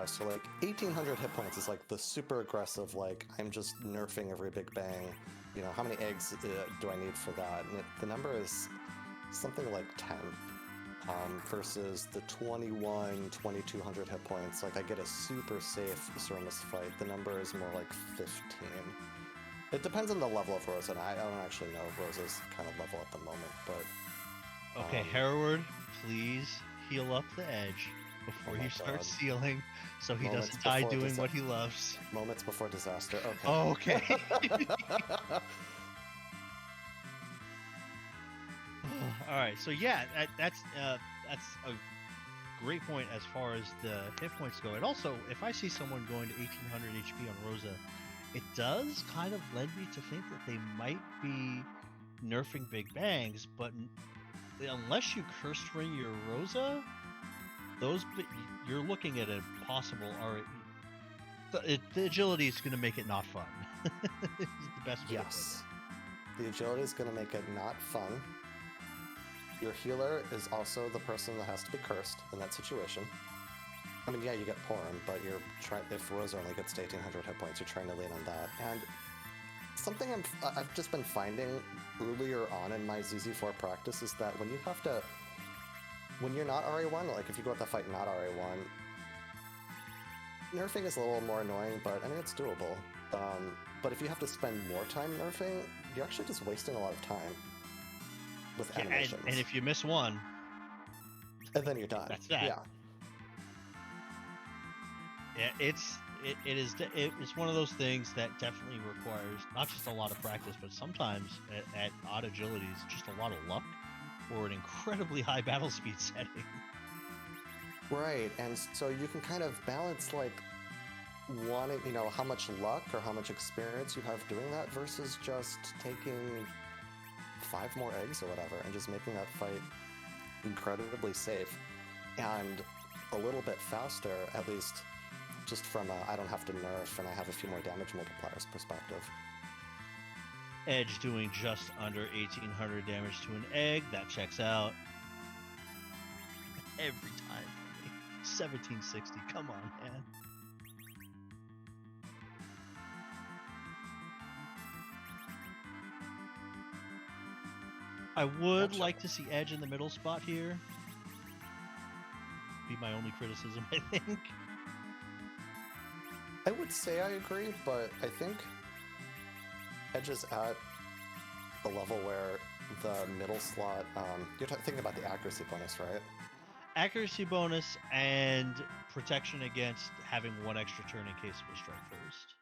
[SPEAKER 2] So like 1800 hit points is like the super aggressive, like I'm just nerfing every big bang. You know, how many eggs do I need for that? And the number is something like 10 versus the 2200 hit points. Like I get a super safe Zoromus fight. The number is more like 15. It depends on the level of Rosa, and I don't actually know Rosa's kind of level at the moment, but...
[SPEAKER 1] Okay, Herewaard, please heal up the edge before he starts sealing, so he doesn't die doing what he loves.
[SPEAKER 2] Moments before disaster, okay.
[SPEAKER 1] Oh, okay. Alright, so yeah, that's a great point as far as the hit points go. And also, if I see someone going to 1800 HP on Rosa, it does kind of led me to think that they might be nerfing Big Bangs, but unless you curse ring your Rosa, you're looking at a possible... The agility is going to make it not fun. It's the best way.
[SPEAKER 2] Yes. The agility is going to make it not fun. Your healer is also the person that has to be cursed in that situation. I mean, yeah, you get Porum, but if Rosa only gets to 1800 hit points, you're trying to lean on that. And something I've just been finding earlier on in my ZZ4 practice is that when you're not RA1, like if you go out to fight not RA1, nerfing is a little more annoying, but I mean, it's doable. But if you have to spend more time nerfing, you're actually just wasting a lot of time with animations.
[SPEAKER 1] And if you miss one...
[SPEAKER 2] And then you're done.
[SPEAKER 1] That's that.
[SPEAKER 2] Yeah.
[SPEAKER 1] Yeah, it's one of those things that definitely requires not just a lot of practice, but sometimes at odd agilities, just a lot of luck or an incredibly high battle speed setting.
[SPEAKER 2] Right, and so you can kind of balance like wanting, how much luck or how much experience you have doing that versus just taking 5 more eggs or whatever and just making that fight incredibly safe and a little bit faster, at least just from I don't have to nerf and I have a few more damage multipliers perspective.
[SPEAKER 1] Edge doing just under 1800 damage to an egg, that checks out. Every time for me. 1760, come on, man. I would like to see Edge in the middle spot here. Be my only criticism, I think.
[SPEAKER 2] I would say I agree, but I think Edge is at the level where the middle slot... you're thinking about the accuracy bonus, right?
[SPEAKER 1] Accuracy bonus and protection against having one extra turn in case of a strike first.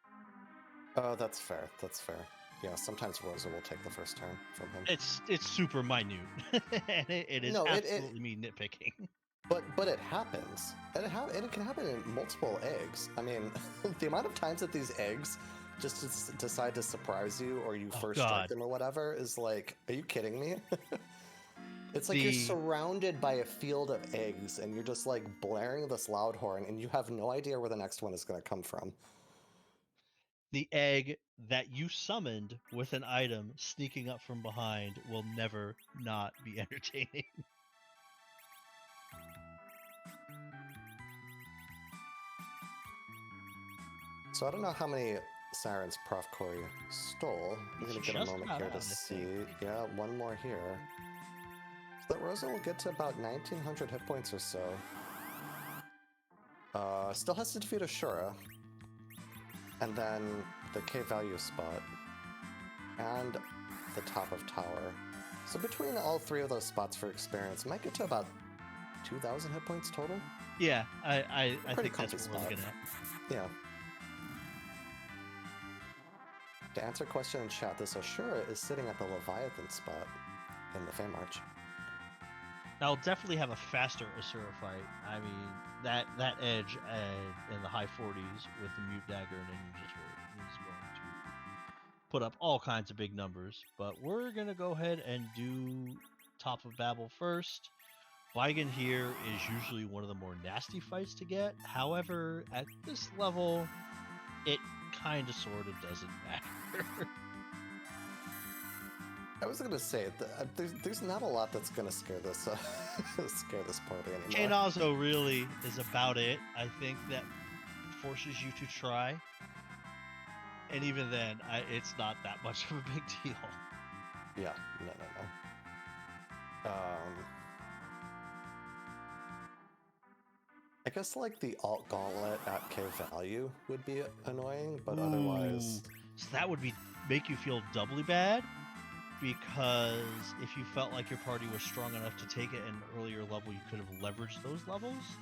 [SPEAKER 2] Oh, that's fair. That's fair. Yeah, sometimes Rosa will take the first turn from him.
[SPEAKER 1] It's super minute, and it is absolutely me nitpicking.
[SPEAKER 2] But it happens. And it can happen in multiple eggs. I mean, the amount of times that these eggs just decide to surprise you or you first strike them or whatever is like, are you kidding me? It's like you're surrounded by a field of eggs and you're just like blaring this loud horn and you have no idea where the next one is going to come from.
[SPEAKER 1] The egg that you summoned with an item sneaking up from behind will never not be entertaining.
[SPEAKER 2] So I don't know how many Sirens profcory stole. I'm going to get a moment here to see. Yeah, one more here. So that Rosa will get to about 1900 hit points or so. Still has to defeat Ashura. And then the K value spot. And the top of tower. So between all 3 of those spots for experience, might get to about 2000 hit points total.
[SPEAKER 1] Yeah, I think that's what we're looking at.
[SPEAKER 2] Yeah. To answer a question in chat, this Ashura is sitting at the Leviathan spot in the Fame Arch.
[SPEAKER 1] I'll definitely have a faster Asura fight. I mean, that edge in the high 40s with the Mute Dagger and Ninja Sword is going to put up all kinds of big numbers. But we're going to go ahead and do Top of Babel first. Vigan here is usually one of the more nasty fights to get. However, at this level, it kind of sort of doesn't matter.
[SPEAKER 2] I was gonna say there's not a lot that's gonna scare this scare this party anymore.
[SPEAKER 1] Chainazo really is about it. I think that forces you to try, and even then, it's not that much of a big deal.
[SPEAKER 2] Yeah, no. I guess like the alt gauntlet at K value would be annoying, but otherwise.
[SPEAKER 1] So that would make you feel doubly bad, because if you felt like your party was strong enough to take it at an earlier level, you could have leveraged those levels.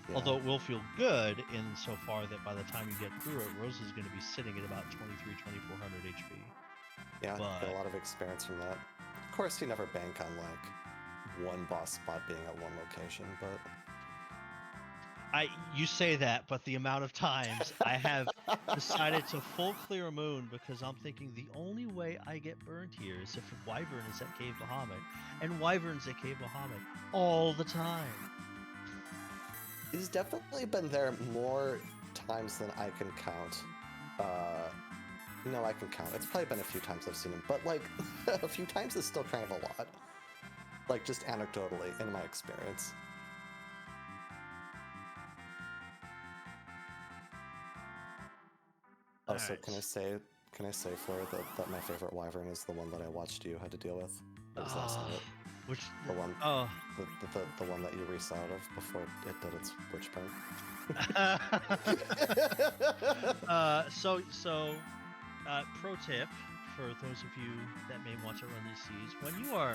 [SPEAKER 1] Yeah. Although it will feel good in so far that by the time you get through it, Rose is going to be sitting at about 2400 HP.
[SPEAKER 2] Yeah, get a lot of experience from that. Of course, you never bank on like one boss spot being at one location, but
[SPEAKER 1] you say that, but the amount of times I have decided to full clear a moon because I'm thinking the only way I get burned here is if Wyvern is at Cave Bahamut, and Wyvern's at Cave Bahamut all the time.
[SPEAKER 2] He's definitely been there more times than I can count. No, I can count. It's probably been a few times I've seen him, but like a few times is still kind of a lot. Like just anecdotally, in my experience. Oh, so can I say, Fleur, that my favorite Wyvern is the one that I watched you had to deal with? That was last night.
[SPEAKER 1] Which
[SPEAKER 2] the one?
[SPEAKER 1] Oh,
[SPEAKER 2] the one that you reset out of before it did its witch burn.
[SPEAKER 1] Pro tip for those of you that may want to run these seeds: when you are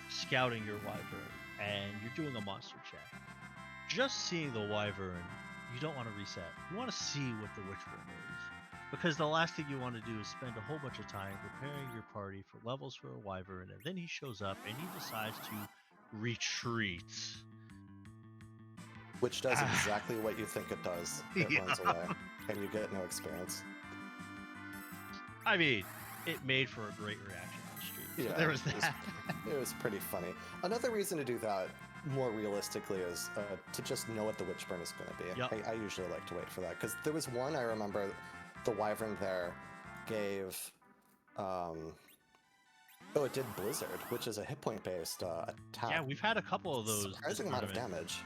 [SPEAKER 1] scouting your Wyvern and you're doing a monster check, just seeing the Wyvern, you don't want to reset. You want to see what the witch burn is. Because the last thing you want to do is spend a whole bunch of time preparing your party for levels for a Wyvern, and then he shows up and he decides to retreat.
[SPEAKER 2] Which does exactly what you think it does. It runs away, and you get no experience.
[SPEAKER 1] I mean, it made for a great reaction on the street. So
[SPEAKER 2] yeah,
[SPEAKER 1] there was that.
[SPEAKER 2] It was pretty funny. Another reason to do that more realistically is to just know what the witch burn is going to be.
[SPEAKER 1] Yep.
[SPEAKER 2] I usually like to wait for that, because there was one I remember. The Wyvern there gave, it did Blizzard, which is a hit point based attack.
[SPEAKER 1] Yeah, we've had a couple of those.
[SPEAKER 2] Surprising amount of damage.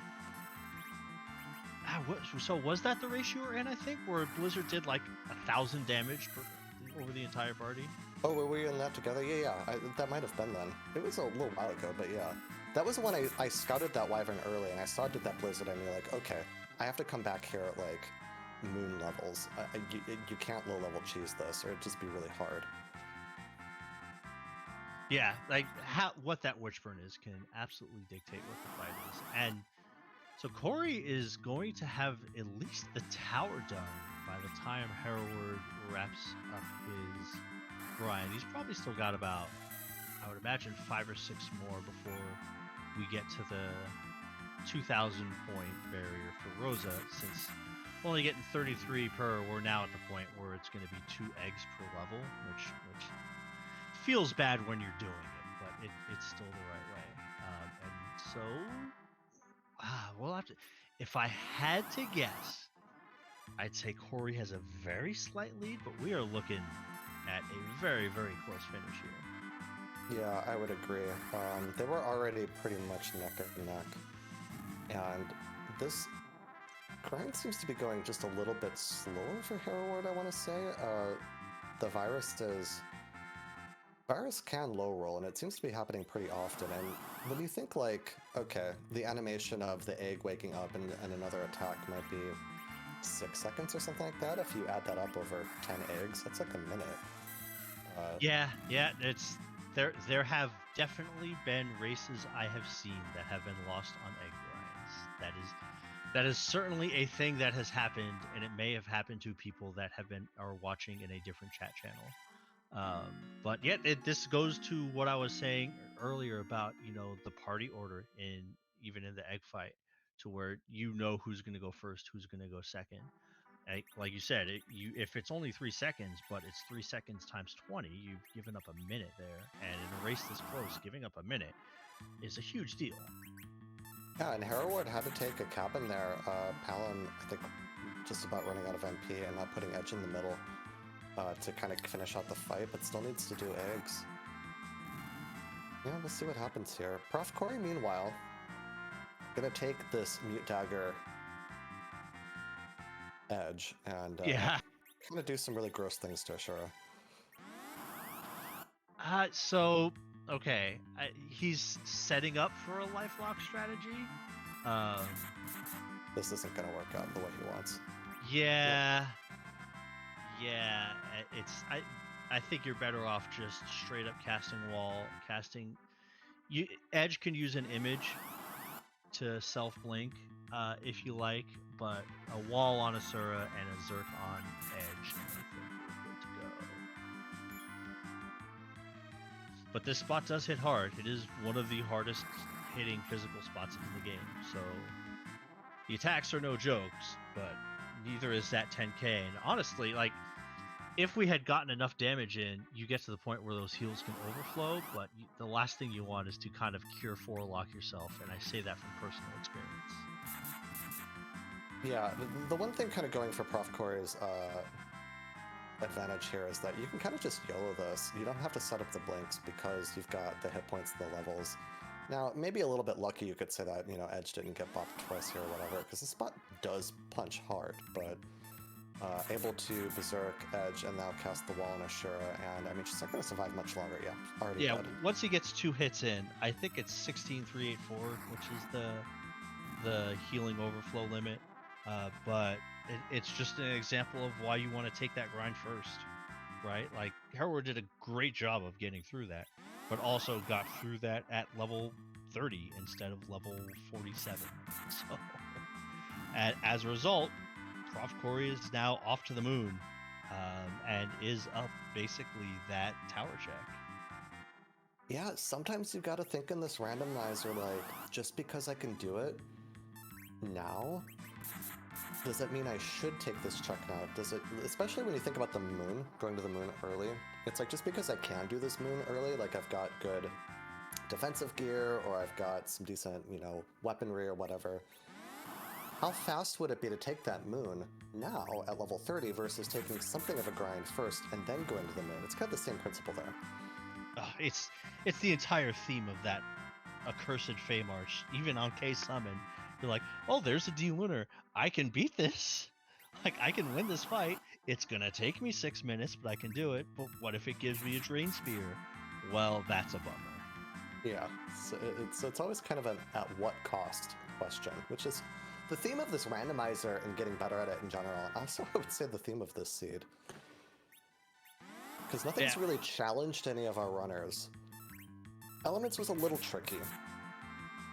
[SPEAKER 1] So was that the ratio we're in, I think, where Blizzard did like 1,000 damage over the entire party?
[SPEAKER 2] Oh, were we in that together? Yeah. That might have been then. It was a little while ago, but yeah. That was when I scouted that Wyvern early, and I saw it did that Blizzard, and you're like, okay, I have to come back here at like moon levels. You can't low level cheese this, or it'd just be really hard.
[SPEAKER 1] Yeah, like what that witch burn is can absolutely dictate what the fight is. And so Corey is going to have at least the tower done by the time Herewaard wraps up his grind. He's probably still got about, I would imagine, 5 or 6 more before we get to the 2,000 point barrier for Rosa, since we're only getting 33 per. We're now at the point where it's going to be 2 eggs per level, which feels bad when you're doing it, but it's still the right way. And so, we'll have to. If I had to guess, I'd say Corey has a very slight lead, but we are looking at a very, very close finish here.
[SPEAKER 2] Yeah, I would agree. They were already pretty much neck and neck, and this grind seems to be going just a little bit slower for Herewaard, I want to say. The virus can low roll, and it seems to be happening pretty often. And when you think like, okay, the animation of the egg waking up and another attack might be 6 seconds or something like that. If you add that up over 10 eggs, that's like a minute.
[SPEAKER 1] Yeah, it's there have definitely been races I have seen that have been lost on egg grinds. That is certainly a thing that has happened, and it may have happened to people that are watching in a different chat channel. But yeah, this goes to what I was saying earlier about, the party order even in the egg fight, to where who's going to go first, who's going to go second. Like you said, if it's only 3 seconds, but it's 3 seconds times 20, you've given up a minute there. And in a race this close, giving up a minute is a huge deal.
[SPEAKER 2] Yeah, and Herewaard had to take a cabin there. Palin, I think, just about running out of MP and not putting Edge in the middle to kind of finish out the fight, but still needs to do eggs. Yeah, we'll see what happens here. Profcory, meanwhile, gonna take this Mute Dagger edge and
[SPEAKER 1] Yeah.
[SPEAKER 2] gonna do some really gross things to Ashura.
[SPEAKER 1] So okay, he's setting up for a lifelock strategy.
[SPEAKER 2] This isn't gonna work out the way he wants.
[SPEAKER 1] Yeah. Yeah, I think you're better off just straight up casting wall, Edge can use an image to self blink if you like, but a wall on Asura and a Zerk on Edge, and I think we're good to go. But this spot does hit hard. It is one of the hardest hitting physical spots in the game, so the attacks are no jokes, but neither is that 10k. And honestly, like, if we had gotten enough damage in, you get to the point where those heals can overflow, but the last thing you want is to kind of cure 4-lock yourself, and I say that from personal experience.
[SPEAKER 2] Yeah, the one thing kind of going for Profcory's advantage here is that you can kind of just YOLO this. You don't have to set up the blinks because you've got the hit points, the levels. Now, maybe a little bit lucky you could say that, you know, Edge didn't get bopped twice here or whatever, because the spot does punch hard, but able to Berserk Edge and now cast the wall on Ashura, and I mean, she's not going to survive much longer. Yeah, already dead.
[SPEAKER 1] Once he gets 2 hits in, I think it's 16,384, which is the healing overflow limit, but it's just an example of why you want to take that grind first, right? Like, Herewaard did a great job of getting through that, but also got through that at level 30 instead of level 47. So, as a result, Profcory is now off to the moon, and is up basically that tower check.
[SPEAKER 2] Yeah, sometimes you've got to think in this randomizer, like, just because I can do it now, does that mean I should take this check now? Does it, especially when you think about the moon, going to the moon early, it's like, just because I can do this moon early, like I've got good defensive gear, or I've got some decent, you know, weaponry or whatever, how fast would it be to take that moon now at level 30 versus taking something of a grind first and then going to the moon? It's kind of the same principle there.
[SPEAKER 1] It's the entire theme of that accursed Fey March. Even on K Summon, you're like, oh, there's a D-Lunar. I can beat this. Like, I can win this fight. It's gonna take me 6 minutes, but I can do it. But what if it gives me a Drain Spear? Well, that's a bummer.
[SPEAKER 2] Yeah, so it's always kind of an at what cost question, which is the theme of this randomizer and getting better at it in general. Also, I would say the theme of this seed. Because nothing's really challenged any of our runners. Elements was a little tricky,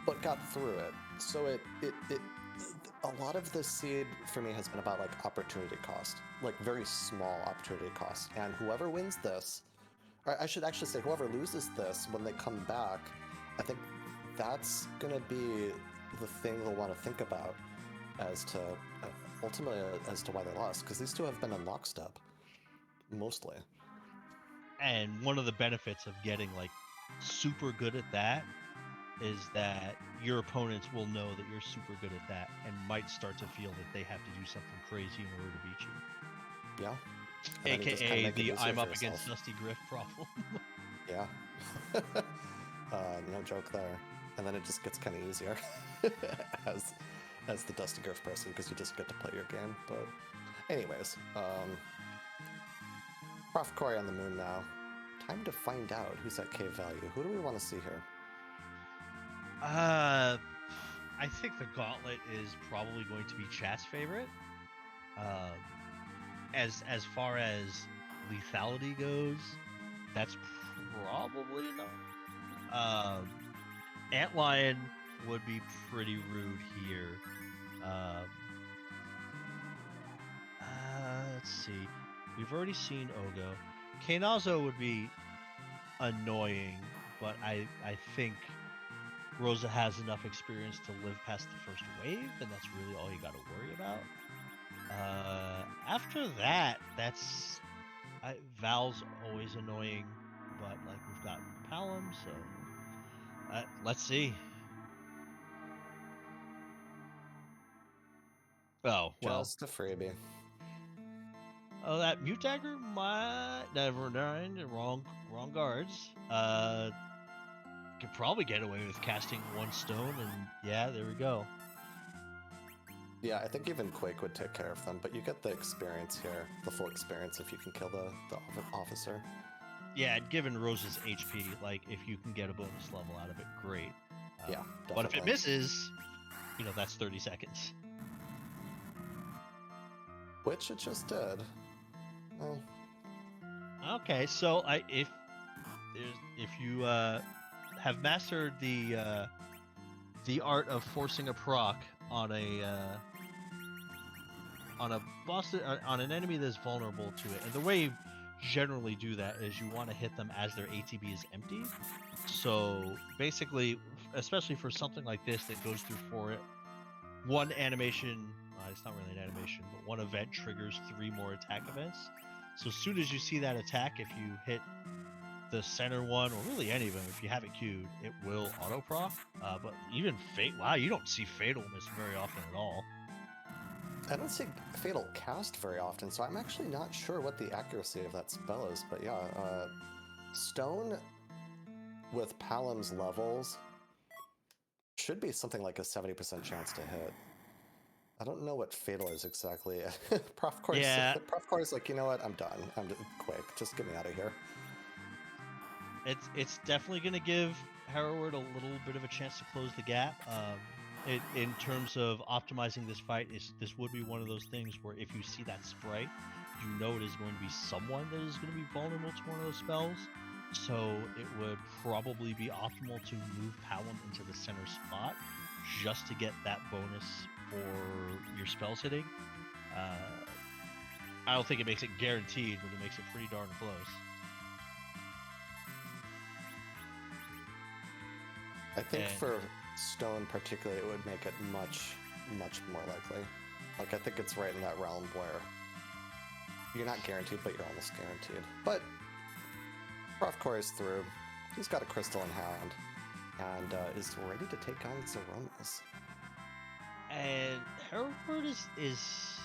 [SPEAKER 2] but got through it. So a lot of this seed for me has been about like opportunity cost, like very small opportunity cost. And whoever wins this, or I should actually say whoever loses this when they come back, I think that's gonna be the thing they'll want to think about as to ultimately as to why they lost, because these two have been in lockstep mostly.
[SPEAKER 1] And one of the benefits of getting like super good at that is that your opponents will know that you're super good at that and might start to feel that they have to do something crazy in order to beat you.
[SPEAKER 2] Yeah.
[SPEAKER 1] AKA the I'm up against Dusty Griff problem.
[SPEAKER 2] Yeah. No joke there. And then it just gets kind of easier as the Dusty Griff person, because you just get to play your game. But anyways, Profcory on the moon now. Time to find out who's at K value. Who do we want to see here?
[SPEAKER 1] I think the Gauntlet is probably going to be chat's favorite. As far as lethality goes, that's probably not. Antlion would be pretty rude here. Let's see. We've already seen Ogo. Kainazo would be annoying, but I think Rosa has enough experience to live past the first wave, and that's really all you got to worry about. After that, Val's always annoying, but like we've got Palom, so let's see. Oh well,
[SPEAKER 2] just a freebie.
[SPEAKER 1] Oh, that Mute Dagger might never mind. Wrong guards. could probably get away with casting 1 stone, and yeah, there we go.
[SPEAKER 2] Yeah, I think even Quake would take care of them, but you get the experience here, the full experience if you can kill the officer.
[SPEAKER 1] Yeah, and given Rose's HP, like, if you can get a bonus level out of it, great.
[SPEAKER 2] Yeah, definitely.
[SPEAKER 1] But if it misses, you know, that's 30 seconds.
[SPEAKER 2] Which it just did. Well,
[SPEAKER 1] okay, so if you have mastered the art of forcing a proc on a boss, on an enemy that's vulnerable to it, and the way you generally do that is you want to hit them as their ATB is empty. So basically, especially for something like this that goes through for it, one animation, it's not really an animation, but one event triggers 3 more attack events. So as soon as you see that attack, if you hit the center one, or really any of them, if you have it queued, it will auto-proc. But even wow, you don't see Fatal miss very often at all.
[SPEAKER 2] I don't see Fatal cast very often, so I'm actually not sure what the accuracy of that spell is. But yeah, Stone with Palam's levels should be something like a 70% chance to hit. I don't know what Fatal is exactly. Profcory's like, you know what? I'm done. I'm quick. Just get me out of here.
[SPEAKER 1] It's definitely going to give Herewaard a little bit of a chance to close the gap. In terms of optimizing this fight, this would be one of those things where if you see that sprite, you know it is going to be someone that is going to be vulnerable to one of those spells. So it would probably be optimal to move Palam into the center spot just to get that bonus for your spells hitting. I don't think it makes it guaranteed, but it makes it pretty darn close.
[SPEAKER 2] I think for Stone particularly, it would make it much, much more likely. Like, I think it's right in that realm where you're not guaranteed, but you're almost guaranteed. But Profcory's through. He's got a crystal in hand and is ready to take on Zoromus.
[SPEAKER 1] And Herewaard is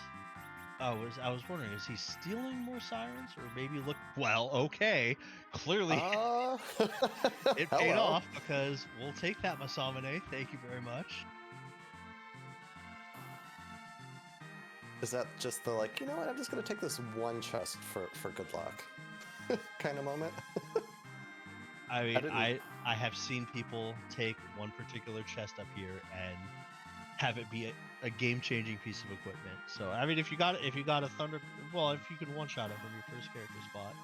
[SPEAKER 1] I was wondering, is he stealing more sirens, or maybe look? Well, okay, clearly it paid off, because we'll take that, Masamune. Thank you very much.
[SPEAKER 2] Is that just the, like, you know what? I'm just gonna take this one chest for good luck kind of moment?
[SPEAKER 1] I mean, I have seen people take one particular chest up here and have it be a game-changing piece of equipment. So I mean, if you got a thunder, well, if you can one-shot it from your first character spot,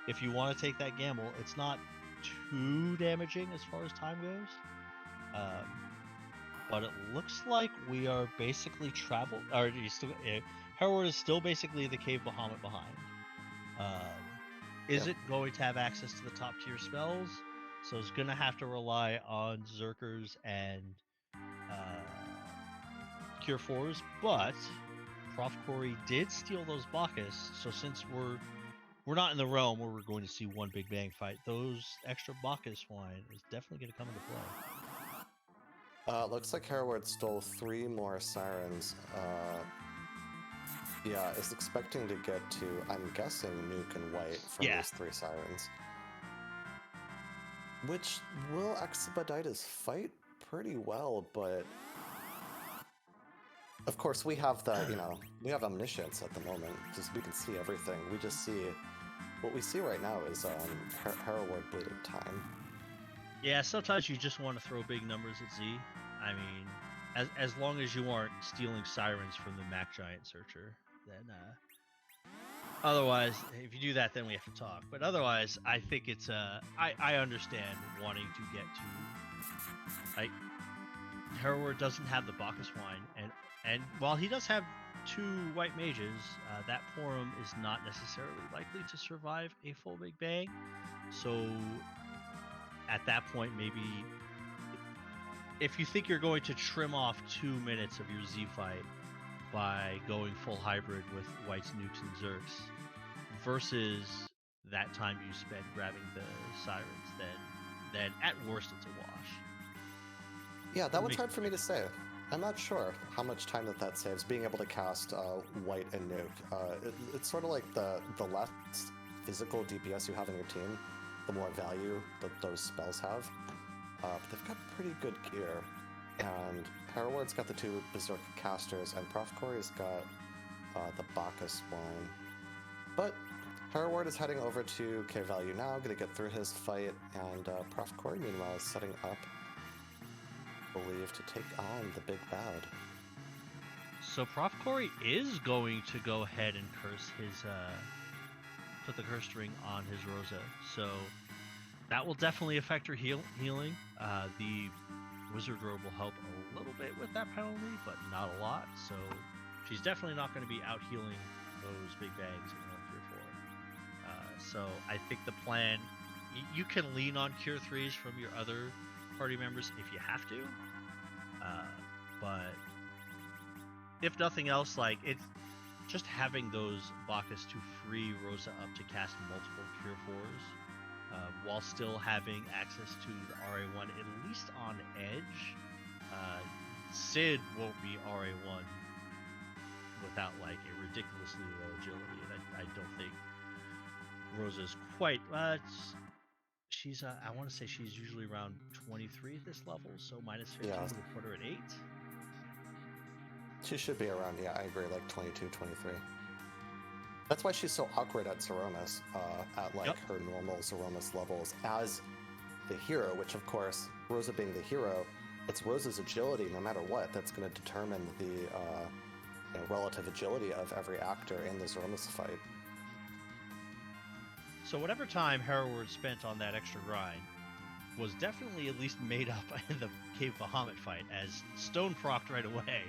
[SPEAKER 1] if you want to take that gamble, it's not too damaging as far as time goes. But it looks like we are basically Herewaard is still basically the Cave Bahamut behind. Is it going to have access to the top tier spells? So it's going to have to rely on Zerkers and Cure 4s, but Profcory did steal those Bacchus, so since we're not in the realm where we're going to see one big bang fight, those extra Bacchus wine is definitely going to come into play.
[SPEAKER 2] Looks like Herewaard stole 3 more sirens. Yeah, is expecting to get to, I'm guessing, Nuke and White from these 3 sirens. Which will expedite his fight pretty well, but of course we have the, we have omniscience at the moment, because we can see everything. We just see, what we see right now is Herewaard bleeding time.
[SPEAKER 1] Yeah, sometimes you just want to throw big numbers at Z. I mean, as long as you aren't stealing sirens from the Mac Giant Searcher, then otherwise, if you do that, then we have to talk. But otherwise, I think it's I understand wanting to get to, like, Herewaard doesn't have the Bacchus wine, and while he does have 2 white mages, that Porum is not necessarily likely to survive a full big bang. So at that point, maybe if you think you're going to trim off 2 minutes of your Z fight by going full hybrid with White's Nukes and Zerks versus that time you spend grabbing the Sirens, then at worst it's a wash.
[SPEAKER 2] Yeah, that one's hard for me to say. I'm not sure how much time that saves, being able to cast White and Nuke. It's sort of like the less physical DPS you have in your team, the more value that those spells have. but they've got pretty good gear. And Herewaard's got the 2 Berserk casters, and profcory's got the Bacchus one. But Herewaard is heading over to K Value now, gonna get through his fight, and profcory, meanwhile, is setting up, I believe, to take on the big bad.
[SPEAKER 1] So profcory is going to go ahead and curse his, put the curse ring on his Rosa. So that will definitely affect her healing. The wizard robe will help a little bit with that penalty, but not a lot. So she's definitely not going to be out healing those big bags in 1-3-4. So I think the plan, you can lean on Cure 3s from your other party members if you have to. But if nothing else, like, it's just having those Bacchus to free Rosa up to cast multiple Cure 4s, while still having access to the RA1, at least on edge. Sid won't be RA1 without, like, a ridiculously low agility, and I don't think Rosa's quite, she's, I want to say she's usually around 23 at this level, so minus 15
[SPEAKER 2] Yeah.
[SPEAKER 1] would put her at 8.
[SPEAKER 2] She should be around, yeah, I agree, like 22, 23. That's why she's so awkward at Zoromus, at like her normal Zoromus levels as the hero, which of course, Rosa being the hero, it's Rosa's agility, no matter what, that's going to determine the relative agility of every actor in the Zoromus fight.
[SPEAKER 1] So whatever time Herewaard spent on that extra grind was definitely at least made up in the Cave Bahamut fight, as Stone procced right away.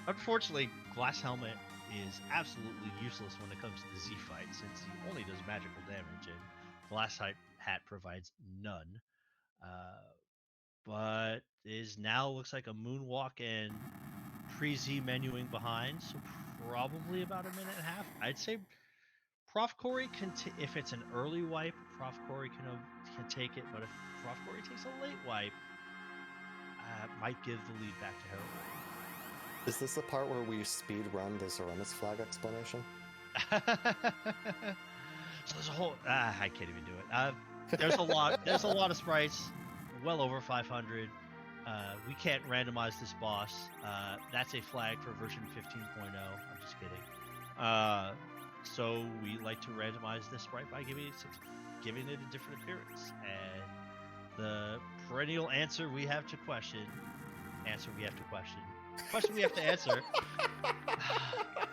[SPEAKER 1] Unfortunately, Glass Helmet is absolutely useless when it comes to the Z fight, since he only does magical damage, and Glass Hat provides none. But is now looks like a Moonwalk and pre-Z menuing behind, so probably about a minute and a half. I'd say profcory can, if it's an early wipe, profcory can take it, but if profcory takes a late wipe, might give the lead back to Herewaard.
[SPEAKER 2] Is this the part where we speed run the Zoromus flag explanation?
[SPEAKER 1] So there's a whole, I can't even do it. There's a lot of sprites, well over 500. We can't randomize this boss. That's a flag for version 15.0. I'm just kidding. So we like to randomize this sprite by giving it a different appearance. And the perennial answer we have to question we have to answer.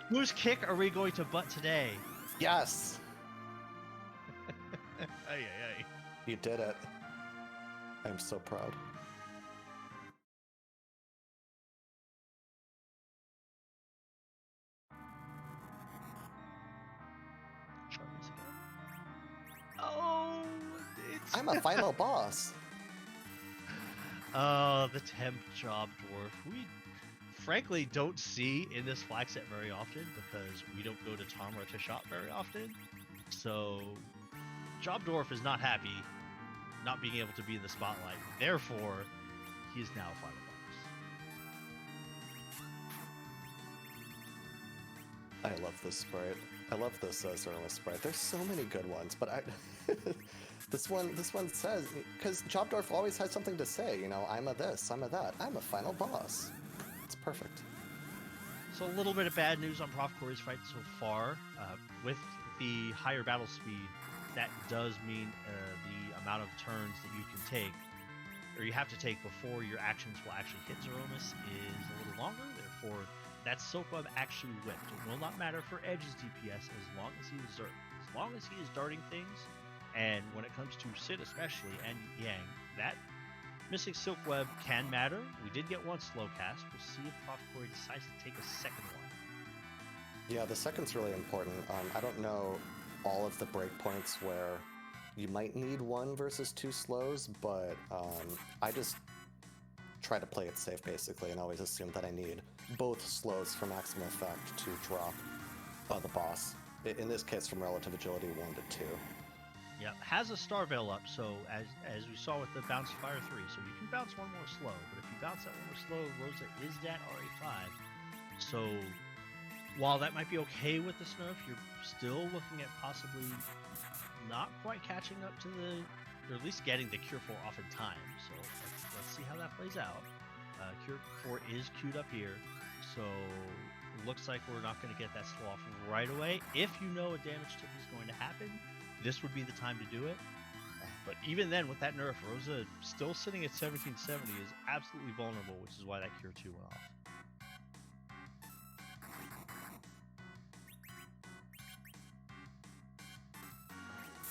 [SPEAKER 1] Whose kick are we going to butt today?
[SPEAKER 2] Yes!
[SPEAKER 1] Ay.
[SPEAKER 2] You did it. I'm so proud.
[SPEAKER 1] Try this again. Oh,
[SPEAKER 2] I'm a final boss.
[SPEAKER 1] Oh, the temp job dwarf. We frankly don't see in this flag set very often because we don't go to Tamra to shop very often. So job dwarf is not happy not being able to be in the spotlight. Therefore, he is now a final boss.
[SPEAKER 2] I love this sprite. I love this Zoromus sprite. There's so many good ones, but this one says, because Jobdorf always has something to say, you know, I'm a this, I'm a that, I'm a final boss. It's perfect.
[SPEAKER 1] So a little bit of bad news on profcory's fight so far. With the higher battle speed, that does mean the amount of turns that you can take, or you have to take before your actions will actually hit Zoromus, is a little longer. Therefore, that Silk Web actually whipped. It will not matter for Edge's DPS as long as he is darting things. And when it comes to Sid especially, and Yang, that missing Silk Web can matter. We did get one slow cast. We'll see if profcory decides to take a second one.
[SPEAKER 2] Yeah, the second's really important. I don't know all of the breakpoints where you might need 1 versus 2 slows, but I just try to play it safe basically and always assume that I need both slows for maximum effect to drop the boss. In this case, from relative agility 1 to 2.
[SPEAKER 1] Yeah, has a Star Veil up, so as we saw with the Bounce Fire 3, so you can bounce one more slow, but if you bounce that one more slow, Rosa is that RA5. So while that might be okay with the nerf, you're still looking at possibly not quite catching up to the or at least getting the Cure 4 off in time. So let's see how that plays out. Cure 4 is queued up here, so looks like we're not going to get that slow off right away. If you know a damage tip is going to happen, this would be the time to do it. But even then, with that nerf, Rosa still sitting at 1770 is absolutely vulnerable, which is why that Cure 2 went off.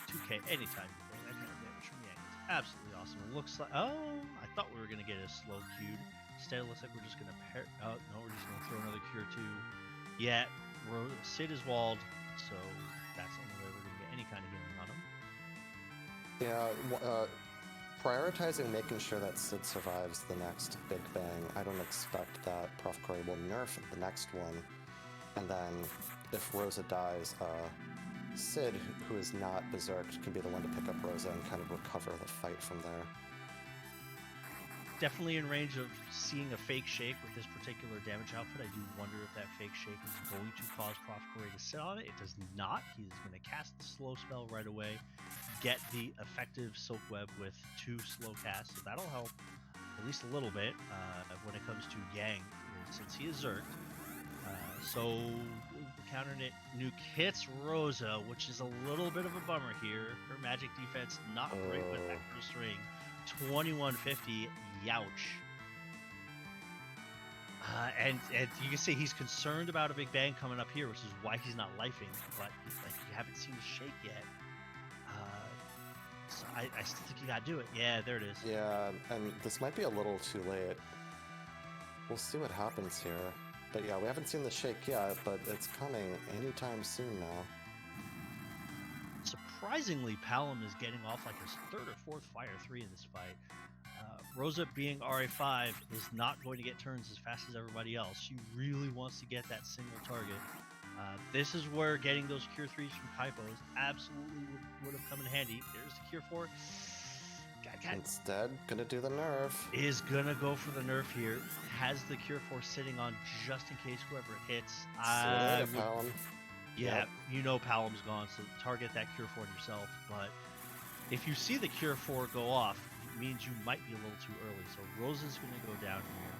[SPEAKER 1] 2K anytime you bring that kind of damage from Yang. It's absolutely awesome. It looks like... Oh, I thought we were going to get a slow queued. Instead, it looks like we're just going to pair... Oh, no, we're just going to throw another Cure 2. Yeah, Sid is walled, so that's the only way we're going to get any kind of healing on him.
[SPEAKER 2] Yeah, prioritizing making sure that Sid survives the next Big Bang. I don't expect that profcory will nerf the next one. And then, if Rosa dies, Sid, who is not berserked, can be the one to pick up Rosa and kind of recover the fight from there.
[SPEAKER 1] Definitely in range of seeing a fake shake with this particular damage output. I do wonder if that fake shake is going to cause profcory to sit on it. It does not. He's going to cast the slow spell right away, get the effective Silk Web with 2 slow casts, so that'll help at least a little bit when it comes to Yang, since he is zerked. So the counter nuke hits Rosa, which is a little bit of a bummer here. Her magic defense not great with that first ring. 2150, youch. And you can see he's concerned about a big bang coming up here, which is why he's not lifing. But like, you haven't seen the shake yet. So I still think you gotta do it. Yeah, there it is.
[SPEAKER 2] Yeah, and this might be a little too late. We'll see what happens here. But yeah, we haven't seen the shake yet, but it's coming anytime soon now.
[SPEAKER 1] Surprisingly, Palom is getting off like his 3rd or 4th Fire 3 in this fight. Rosa, being RA5, is not going to get turns as fast as everybody else. She really wants to get that single target. This is where getting those Cure 3s from Kaipos absolutely would have come in handy. There's the Cure 4.
[SPEAKER 2] Instead, gonna do the nerf.
[SPEAKER 1] Is gonna go for the nerf here. Has the Cure 4 sitting on just in case whoever it hits.
[SPEAKER 2] Palom.
[SPEAKER 1] Yeah,
[SPEAKER 2] yep.
[SPEAKER 1] You know Palom's gone, so target that Cure 4 yourself. But if you see the Cure 4 go off, it means you might be a little too early. So Rosa's gonna go down here.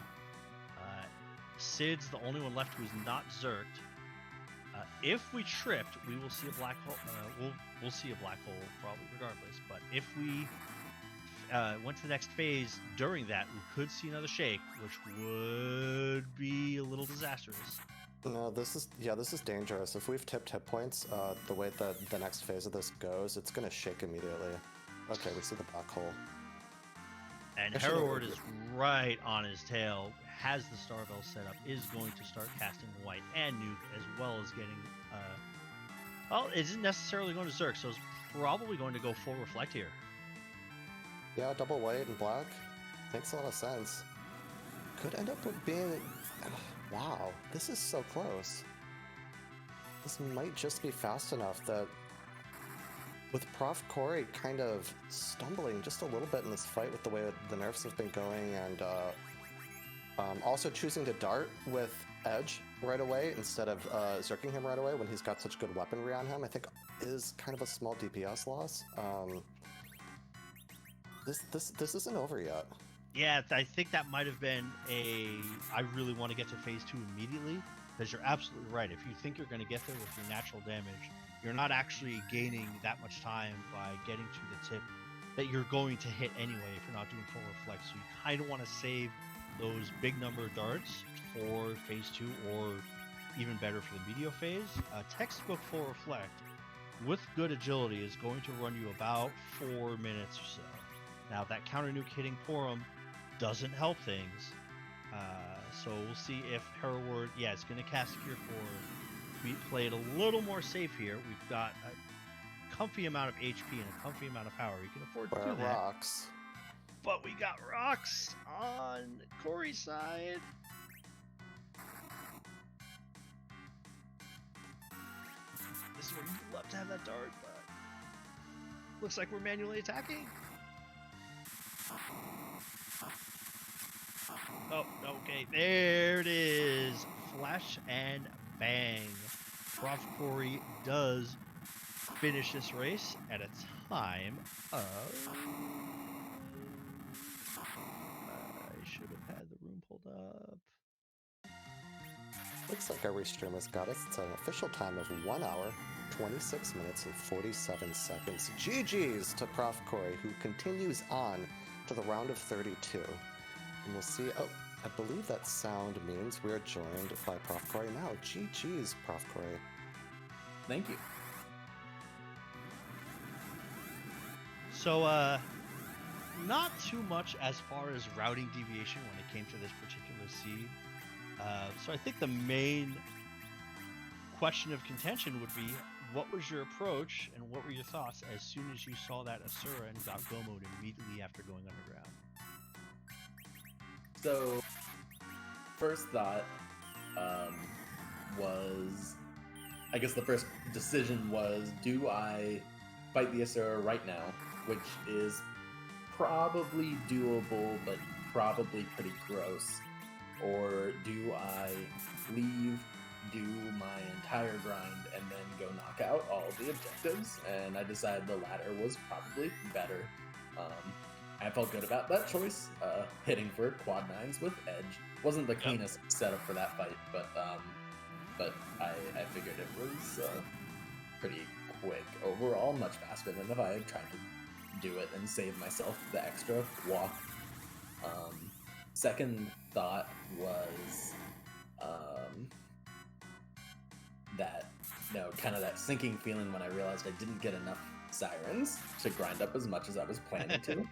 [SPEAKER 1] Sid's the only one left who's not zerked. If we tripped, we will see a black hole. We'll see a black hole probably regardless. But if we went to the next phase during that, we could see another shake, which would be a little disastrous.
[SPEAKER 2] No, this is dangerous. If we've tipped hit points, the way that the next phase of this goes, it's gonna shake immediately. Okay, we see the black hole.
[SPEAKER 1] And Herewaard is right on his tail, has the Star Bell set up, is going to start casting White and Nuke, as well as getting, well, it isn't necessarily going to Zerk, so it's probably going to go full Reflect here.
[SPEAKER 2] Yeah, double white and black. Makes a lot of sense. Could end up being... Wow, this is so close. This might just be fast enough that... With profcory kind of stumbling just a little bit in this fight with the way the nerfs have been going, and also choosing to dart with Edge right away instead of zerking him right away when he's got such good weaponry on him, I think is kind of a small DPS loss. This isn't over yet.
[SPEAKER 1] Yeah, I think that might have been I really want to get to phase 2 immediately, because you're absolutely right. If you think you're going to get there with your natural damage, you're not actually gaining that much time by getting to the tip that you're going to hit anyway if you're not doing full reflect. So you kind of want to save those big number of darts for phase 2, or even better for the medio phase. Textbook full reflect with good agility is going to run you about 4 minutes or so. Now that counter nuke hitting Porum doesn't help things. So we'll see if Herewaard, it's going to cast Cure 4. We play it a little more safe here. We've got a comfy amount of HP and a comfy amount of power. You can afford to do that.
[SPEAKER 2] Rocks.
[SPEAKER 1] But we got rocks on Corey's side. This is where you'd love to have that dart, but looks like we're manually attacking. Oh, okay, there it is. Flash and bang. profcory does finish this race at a time of... I should have had the room pulled up.
[SPEAKER 2] Looks like our restream has got us. It's an official time of 1 hour, 26 minutes, and 47 seconds. GG's to profcory, who continues on to the round of 32. And we'll see. Oh, I believe that sound means we're joined by profcory now. GG's, profcory.
[SPEAKER 3] Thank you.
[SPEAKER 1] So, not too much as far as routing deviation when it came to this particular seed. So I think the main question of contention would be, what was your approach and what were your thoughts as soon as you saw that Asura and got Gomoed immediately after going underground?
[SPEAKER 3] So, first thought was, I guess the first decision was, do I fight the Asura right now, which is probably doable, but probably pretty gross, or do I leave, do my entire grind, and then go knock out all of the objectives? And I decided the latter was probably better. I felt good about that choice, hitting for quad 9s with Edge. Wasn't the cleanest setup for that fight, but I figured it was pretty quick overall, much faster than if I had tried to do it and save myself the extra walk. Second thought was that, kind of that sinking feeling when I realized I didn't get enough Sirens to grind up as much as I was planning to.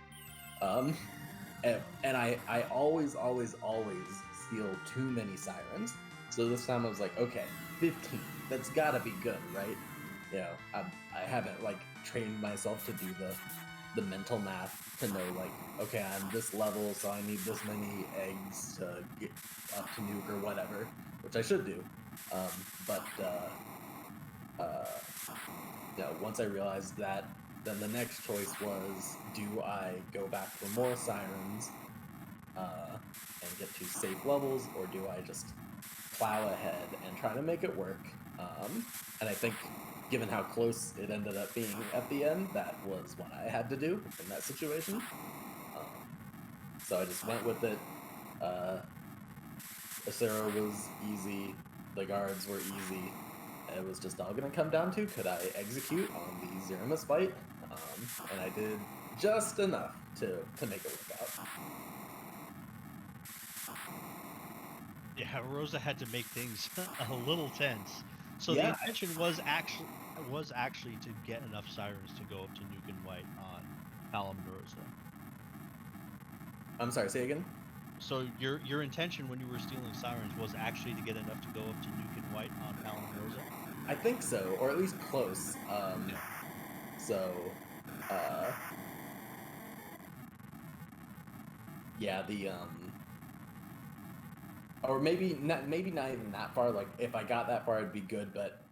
[SPEAKER 3] And I always steal too many Sirens. So this time I was like, okay, 15. That's gotta be good, right? I haven't trained myself to do the mental math to know okay, I'm this level, so I need this many eggs to get up to nuke or whatever, which I should do. Once I realized that, then the next choice was, do I go back for more Sirens and get to safe levels, or do I just plow ahead and try to make it work? And I think, given how close it ended up being at the end, that was what I had to do in that situation. So I just went with it. Asura was easy, the guards were easy. It was just all gonna come down to, could I execute on the Zoromus fight? And I did just enough to make it work out.
[SPEAKER 1] Yeah, Rosa had to make things a little tense. So
[SPEAKER 3] Yeah.
[SPEAKER 1] the intention was actually to get enough Sirens to go up to Nuke and White on Palom and Rosa.
[SPEAKER 3] I'm sorry, say again?
[SPEAKER 1] So your intention when you were stealing Sirens was actually to get enough to go up to Nuke and White on Palom and Rosa?
[SPEAKER 3] I think so, or at least close. Or maybe not even that far. If I got that far, it'd be good. But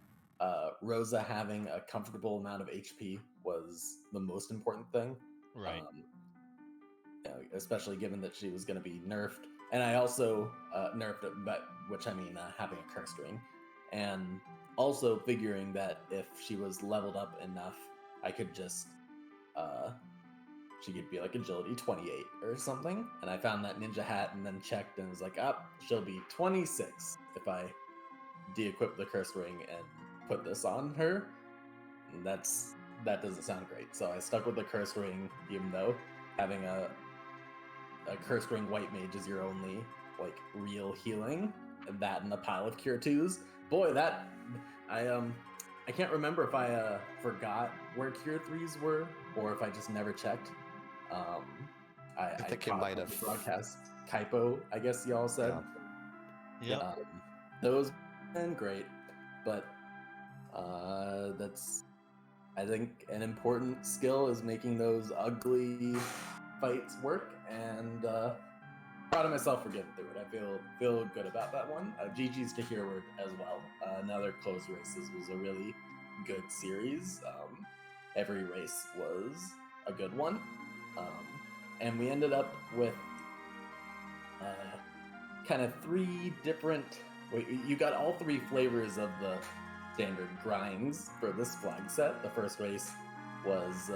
[SPEAKER 3] Rosa having a comfortable amount of HP was the most important thing.
[SPEAKER 1] Right.
[SPEAKER 3] Especially given that she was going to be nerfed, and I also nerfed it, which I mean having a curse ring, and also figuring that if she was leveled up enough, I could just she could be agility 28 or something. And I found that ninja hat and then checked and was like, she'll be 26 if I de-equip the curse ring and put this on her. And that doesn't sound great. So I stuck with the curse ring, even though having a curse ring white mage is your only real healing. And that and a pile of cure 2s. Boy, that I can't remember if I forgot where cure 3s were or if I just never checked. I
[SPEAKER 2] think you might have
[SPEAKER 3] broadcast Kaipo, I guess y'all said.
[SPEAKER 1] Yeah.
[SPEAKER 3] Those been great, but that's, I think, an important skill is making those ugly fights work, and proud of myself for getting through it. I feel good about that one. GG's to Herewaard as well. Another close races was a really good series. Every race was a good one. And we ended up with kind of 3 different... You got all 3 flavors of the standard grinds for this flag set. The first race was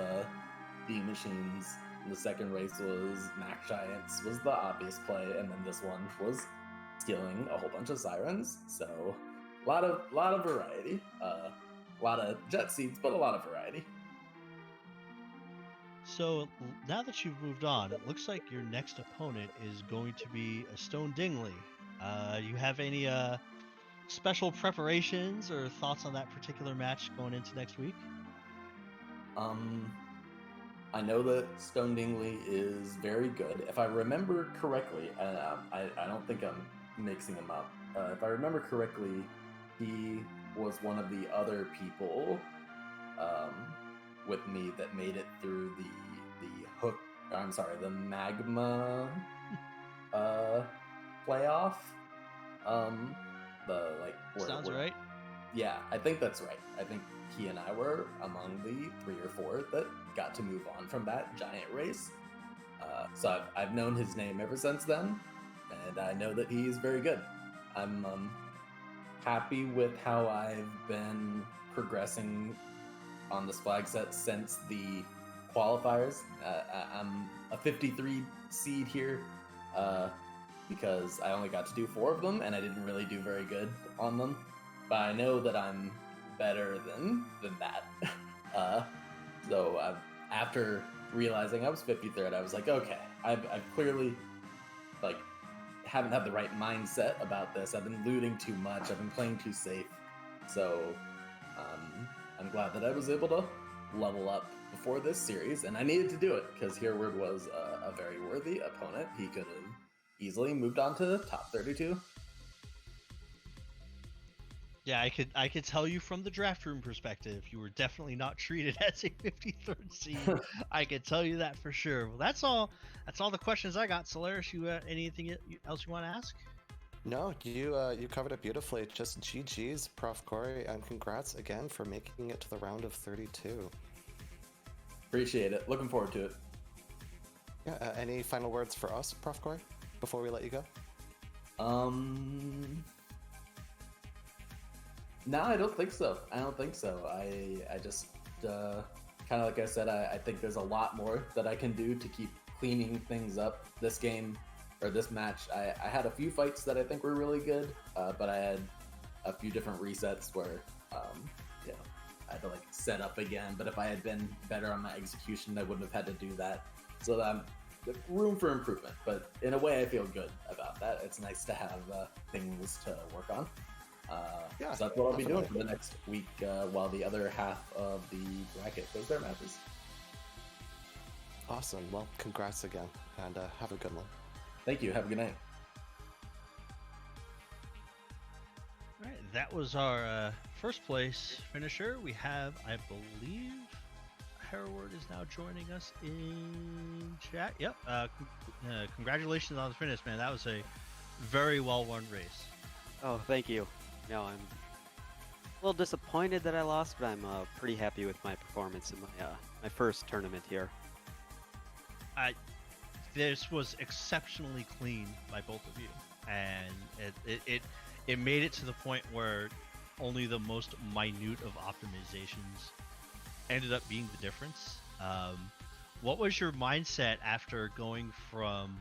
[SPEAKER 3] D Machines. The second race was Mac Giants, was the obvious play, and then this one was stealing a whole bunch of Sirens. So a lot of variety. A lot of jet seats, but a lot of variety.
[SPEAKER 1] So now that you've moved on, it looks like your next opponent is going to be a Stone Dingley. You have any special preparations or thoughts on that particular match going into next week?
[SPEAKER 3] I know that Stone Dingley is very good. If I remember correctly, I don't think I'm mixing him up. If I remember correctly, he was one of the other people with me that made it through the magma playoff.
[SPEAKER 1] Sounds right.
[SPEAKER 3] Yeah, I think that's right. I think he and I were among the 3 or 4 that got to move on from that giant race. So I've known his name ever since then, and I know that he's very good. I'm happy with how I've been progressing on this flag set since the qualifiers. I'm a 53 seed here because I only got to do 4 of them, and I didn't really do very good on them. But I know that I'm better than that. So after realizing I was 53rd, I was like, okay, I've clearly haven't had the right mindset about this. I've been looting too much. I've been playing too safe. So I'm glad that I was able to level up before this series, and I needed to do it because Herewaard was a very worthy opponent. He could have easily moved on to the top 32.
[SPEAKER 1] Yeah, I could tell you from the draft room perspective, you were definitely not treated as a 53rd seed. I could tell you that for sure. Well, that's all the questions I got. Solaris, you anything else you want to ask?
[SPEAKER 2] No, you covered it beautifully. Just GG's, profcory, and congrats again for making it to the round of 32.
[SPEAKER 3] Appreciate it. Looking forward to it.
[SPEAKER 2] Yeah. Any final words for us, profcory, before we let you go?
[SPEAKER 3] No, I don't think so. I just kind of like I said, I think there's a lot more that I can do to keep cleaning things up. This game, or this match, I had a few fights that I think were really good, but I had a few different resets where, I had to set up again. But if I had been better on my execution, I wouldn't have had to do that. So that room for improvement. But in a way, I feel good about that. It's nice to have things to work on. So that's what I'll be doing for the next week while the other half of the bracket goes their matches.
[SPEAKER 2] Awesome. Well, congrats again, and have a good one.
[SPEAKER 3] Thank you. Have a good night.
[SPEAKER 1] All right, that was our first place finisher. We have, I believe, Herewaard is now joining us in chat. Yep. Congratulations on the finish, man. That was a very well-run race.
[SPEAKER 4] Oh, thank you. No, I'm a little disappointed that I lost, but I'm pretty happy with my performance in my first tournament here.
[SPEAKER 1] This was exceptionally clean by both of you, and it made it to the point where only the most minute of optimizations ended up being the difference. What was your mindset after going from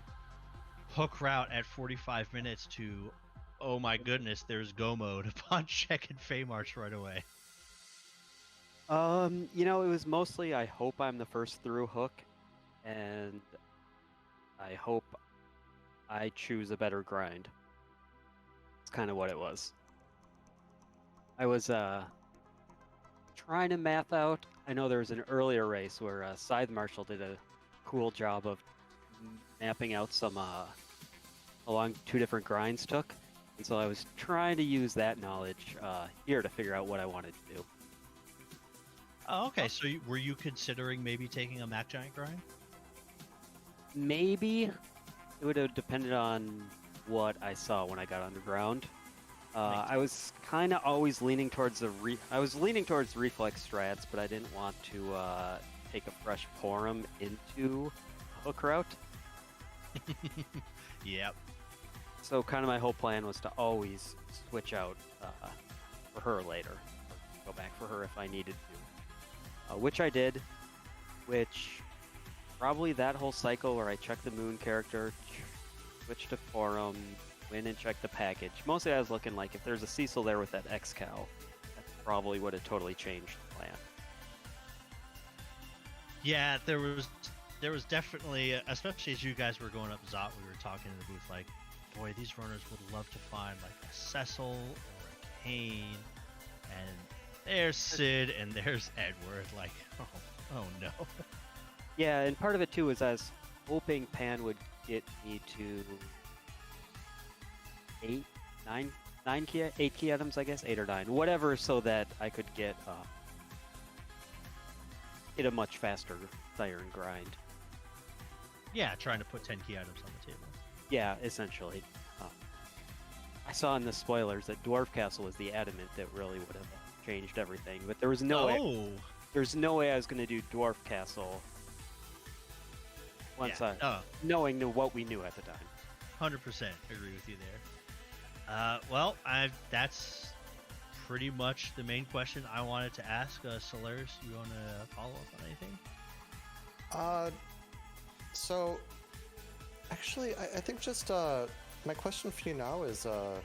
[SPEAKER 1] hook route at 45 minutes to, oh my goodness, there's go mode upon checking Fey March right away?
[SPEAKER 4] It was mostly I hope I'm the first through hook, and I hope I choose a better grind. It's kind of what it was. I was trying to math out. I know there was an earlier race where Scythe Marshal did a cool job of mapping out some how long 2 different grinds took. And so I was trying to use that knowledge here to figure out what I wanted to do.
[SPEAKER 1] Oh, okay. So were you considering maybe taking a Mac Giant grind?
[SPEAKER 4] Maybe. It would have depended on what I saw when I got underground. I was kind of always leaning towards reflex strats, but I didn't want to take a fresh Porum into hook route.
[SPEAKER 1] Yep.
[SPEAKER 4] So kind of my whole plan was to always switch out for her later, go back for her if I needed to, which I did. Which probably that whole cycle where I checked the moon character, switched to forum, went and checked the package. Mostly I was looking like if there's a Cecil there with that X-Cow, that probably would have totally changed the plan.
[SPEAKER 1] Yeah, there was definitely, especially as you guys were going up Zot, we were talking in the booth like, boy, these runners would love to find like a Cecil or a Kane, and there's Sid and there's Edward. Like, oh no.
[SPEAKER 4] Yeah, and part of it too is I was hoping Pan would get me to 8 key items, I guess, 8 or 9, whatever, so that I could get a much faster Siren grind.
[SPEAKER 1] Yeah, trying to put 10 key items on the table.
[SPEAKER 4] Yeah, essentially. I saw in the spoilers that Dwarf Castle was the adamant that really would have changed everything, but there was no way. There's no way I was going to do Dwarf Castle once knowing what we knew at the time.
[SPEAKER 1] 100% agree with you there. Well, that's pretty much the main question I wanted to ask. Solaris, you want to follow up on anything?
[SPEAKER 2] So, actually, I think just my question for you now is, I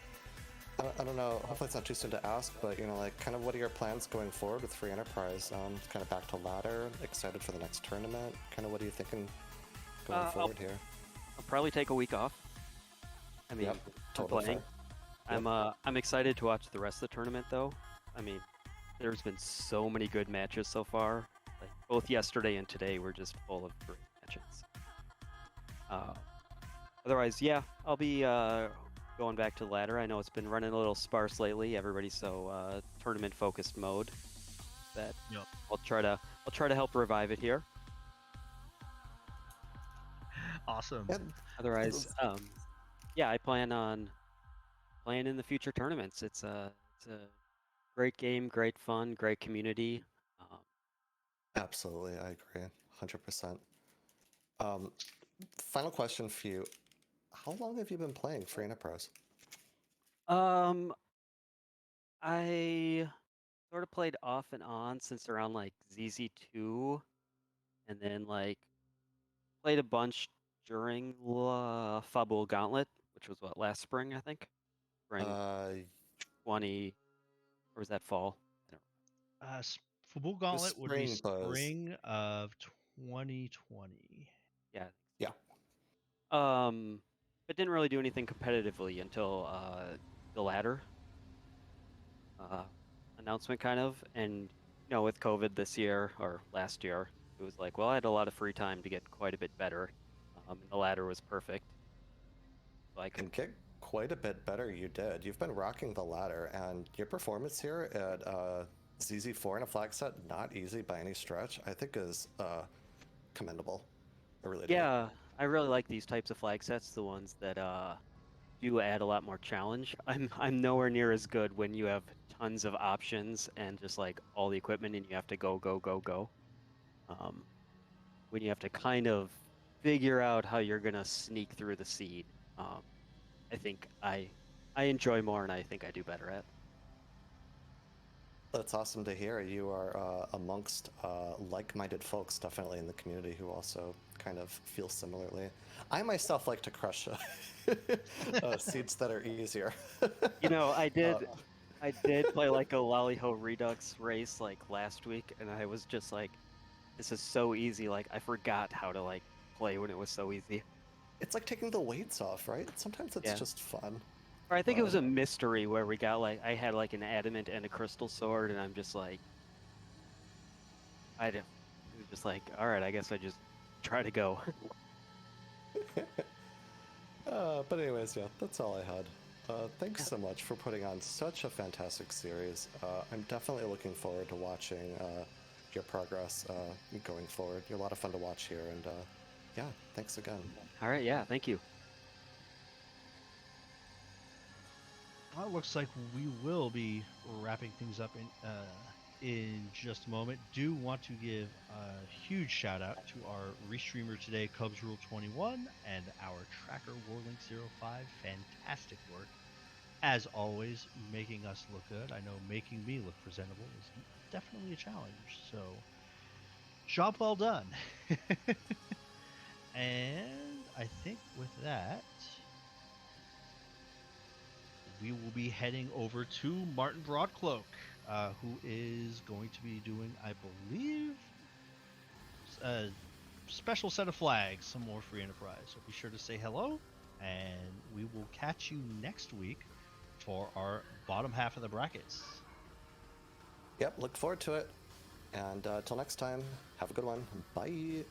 [SPEAKER 2] don't know, hopefully it's not too soon to ask, but, you know, like, kind of what are your plans going forward with Free Enterprise? Kind of back to ladder, excited for the next tournament? Kind of what are you thinking going forward here?
[SPEAKER 4] I'll probably take a week off. I mean,
[SPEAKER 2] totally
[SPEAKER 4] playing. I'm excited to watch the rest of the tournament, though. I mean, there's been so many good matches so far. Like, both yesterday and today were just full of great matches. Otherwise, yeah, I'll be going back to the ladder. I know it's been running a little sparse lately. Everybody's so tournament-focused mode that I'll try to help revive it here.
[SPEAKER 1] Awesome.
[SPEAKER 4] Otherwise, yeah, I plan on playing in the future tournaments. It's a great game, great fun, great community.
[SPEAKER 2] Absolutely, I agree, 100%. Final question for you: how long have you been playing Free Enterprise?
[SPEAKER 4] I sort of played off and on since around like ZZ2, and then like played a bunch during Fabul Gauntlet, which was what, last spring, I think. Spring 20, or was that fall?
[SPEAKER 1] Fabul Gauntlet would be spring of 2020.
[SPEAKER 4] Yeah.
[SPEAKER 2] Yeah.
[SPEAKER 4] But didn't really do anything competitively until the ladder announcement, kind of. And you know, with COVID this year or last year, it was like, well, I had a lot of free time to get quite a bit better. And the ladder was perfect. So I could
[SPEAKER 2] get quite a bit better. You did. You've been rocking the ladder, and your performance here at ZZ4 in a flag set, not easy by any stretch, I think is commendable. I really do.
[SPEAKER 4] Yeah, I really like these types of flag sets, the ones that do add a lot more challenge. I'm nowhere near as good when you have tons of options and just like all the equipment and you have to go. When you have to kind of figure out how you're gonna sneak through the seed, I think I enjoy more and I think I do better at.
[SPEAKER 2] That's awesome to hear. You are amongst like-minded folks, definitely in the community, who also kind of feel similarly. I myself like to crush seeds that are easier.
[SPEAKER 4] You know, I did play like a Lollyho Redux race like last week, and I was just like, this is so easy. Like, I forgot how to like play when it was so easy.
[SPEAKER 2] It's like taking the weights off, right? Sometimes it's just fun.
[SPEAKER 4] Or I think it was a mystery where we got like, I had like an adamant and a crystal sword, and I'm just like, it was just like, all right, I guess I just try to go.
[SPEAKER 2] But anyways, yeah, that's all I had. Thanks so much for putting on such a fantastic series. I'm definitely looking forward to watching your progress going forward. You're a lot of fun to watch here, and yeah, thanks again.
[SPEAKER 4] All right, yeah, thank you.
[SPEAKER 1] Well, it looks like we will be wrapping things up in just a moment. Do want to give a huge shout out to our restreamer today, Cubs Rule 21, and our tracker Warlink 05. Fantastic work. as always, making us look good. I know making me look presentable is definitely a challenge. So, job well done. And I think with that, we will be heading over to Martin Broadcloak, who is going to be doing, I believe, a special set of flags, some more free enterprise. So be sure to say hello, and we will catch you next week for our bottom half of the brackets.
[SPEAKER 2] Yep, look forward to it. And till next time, have a good one. Bye.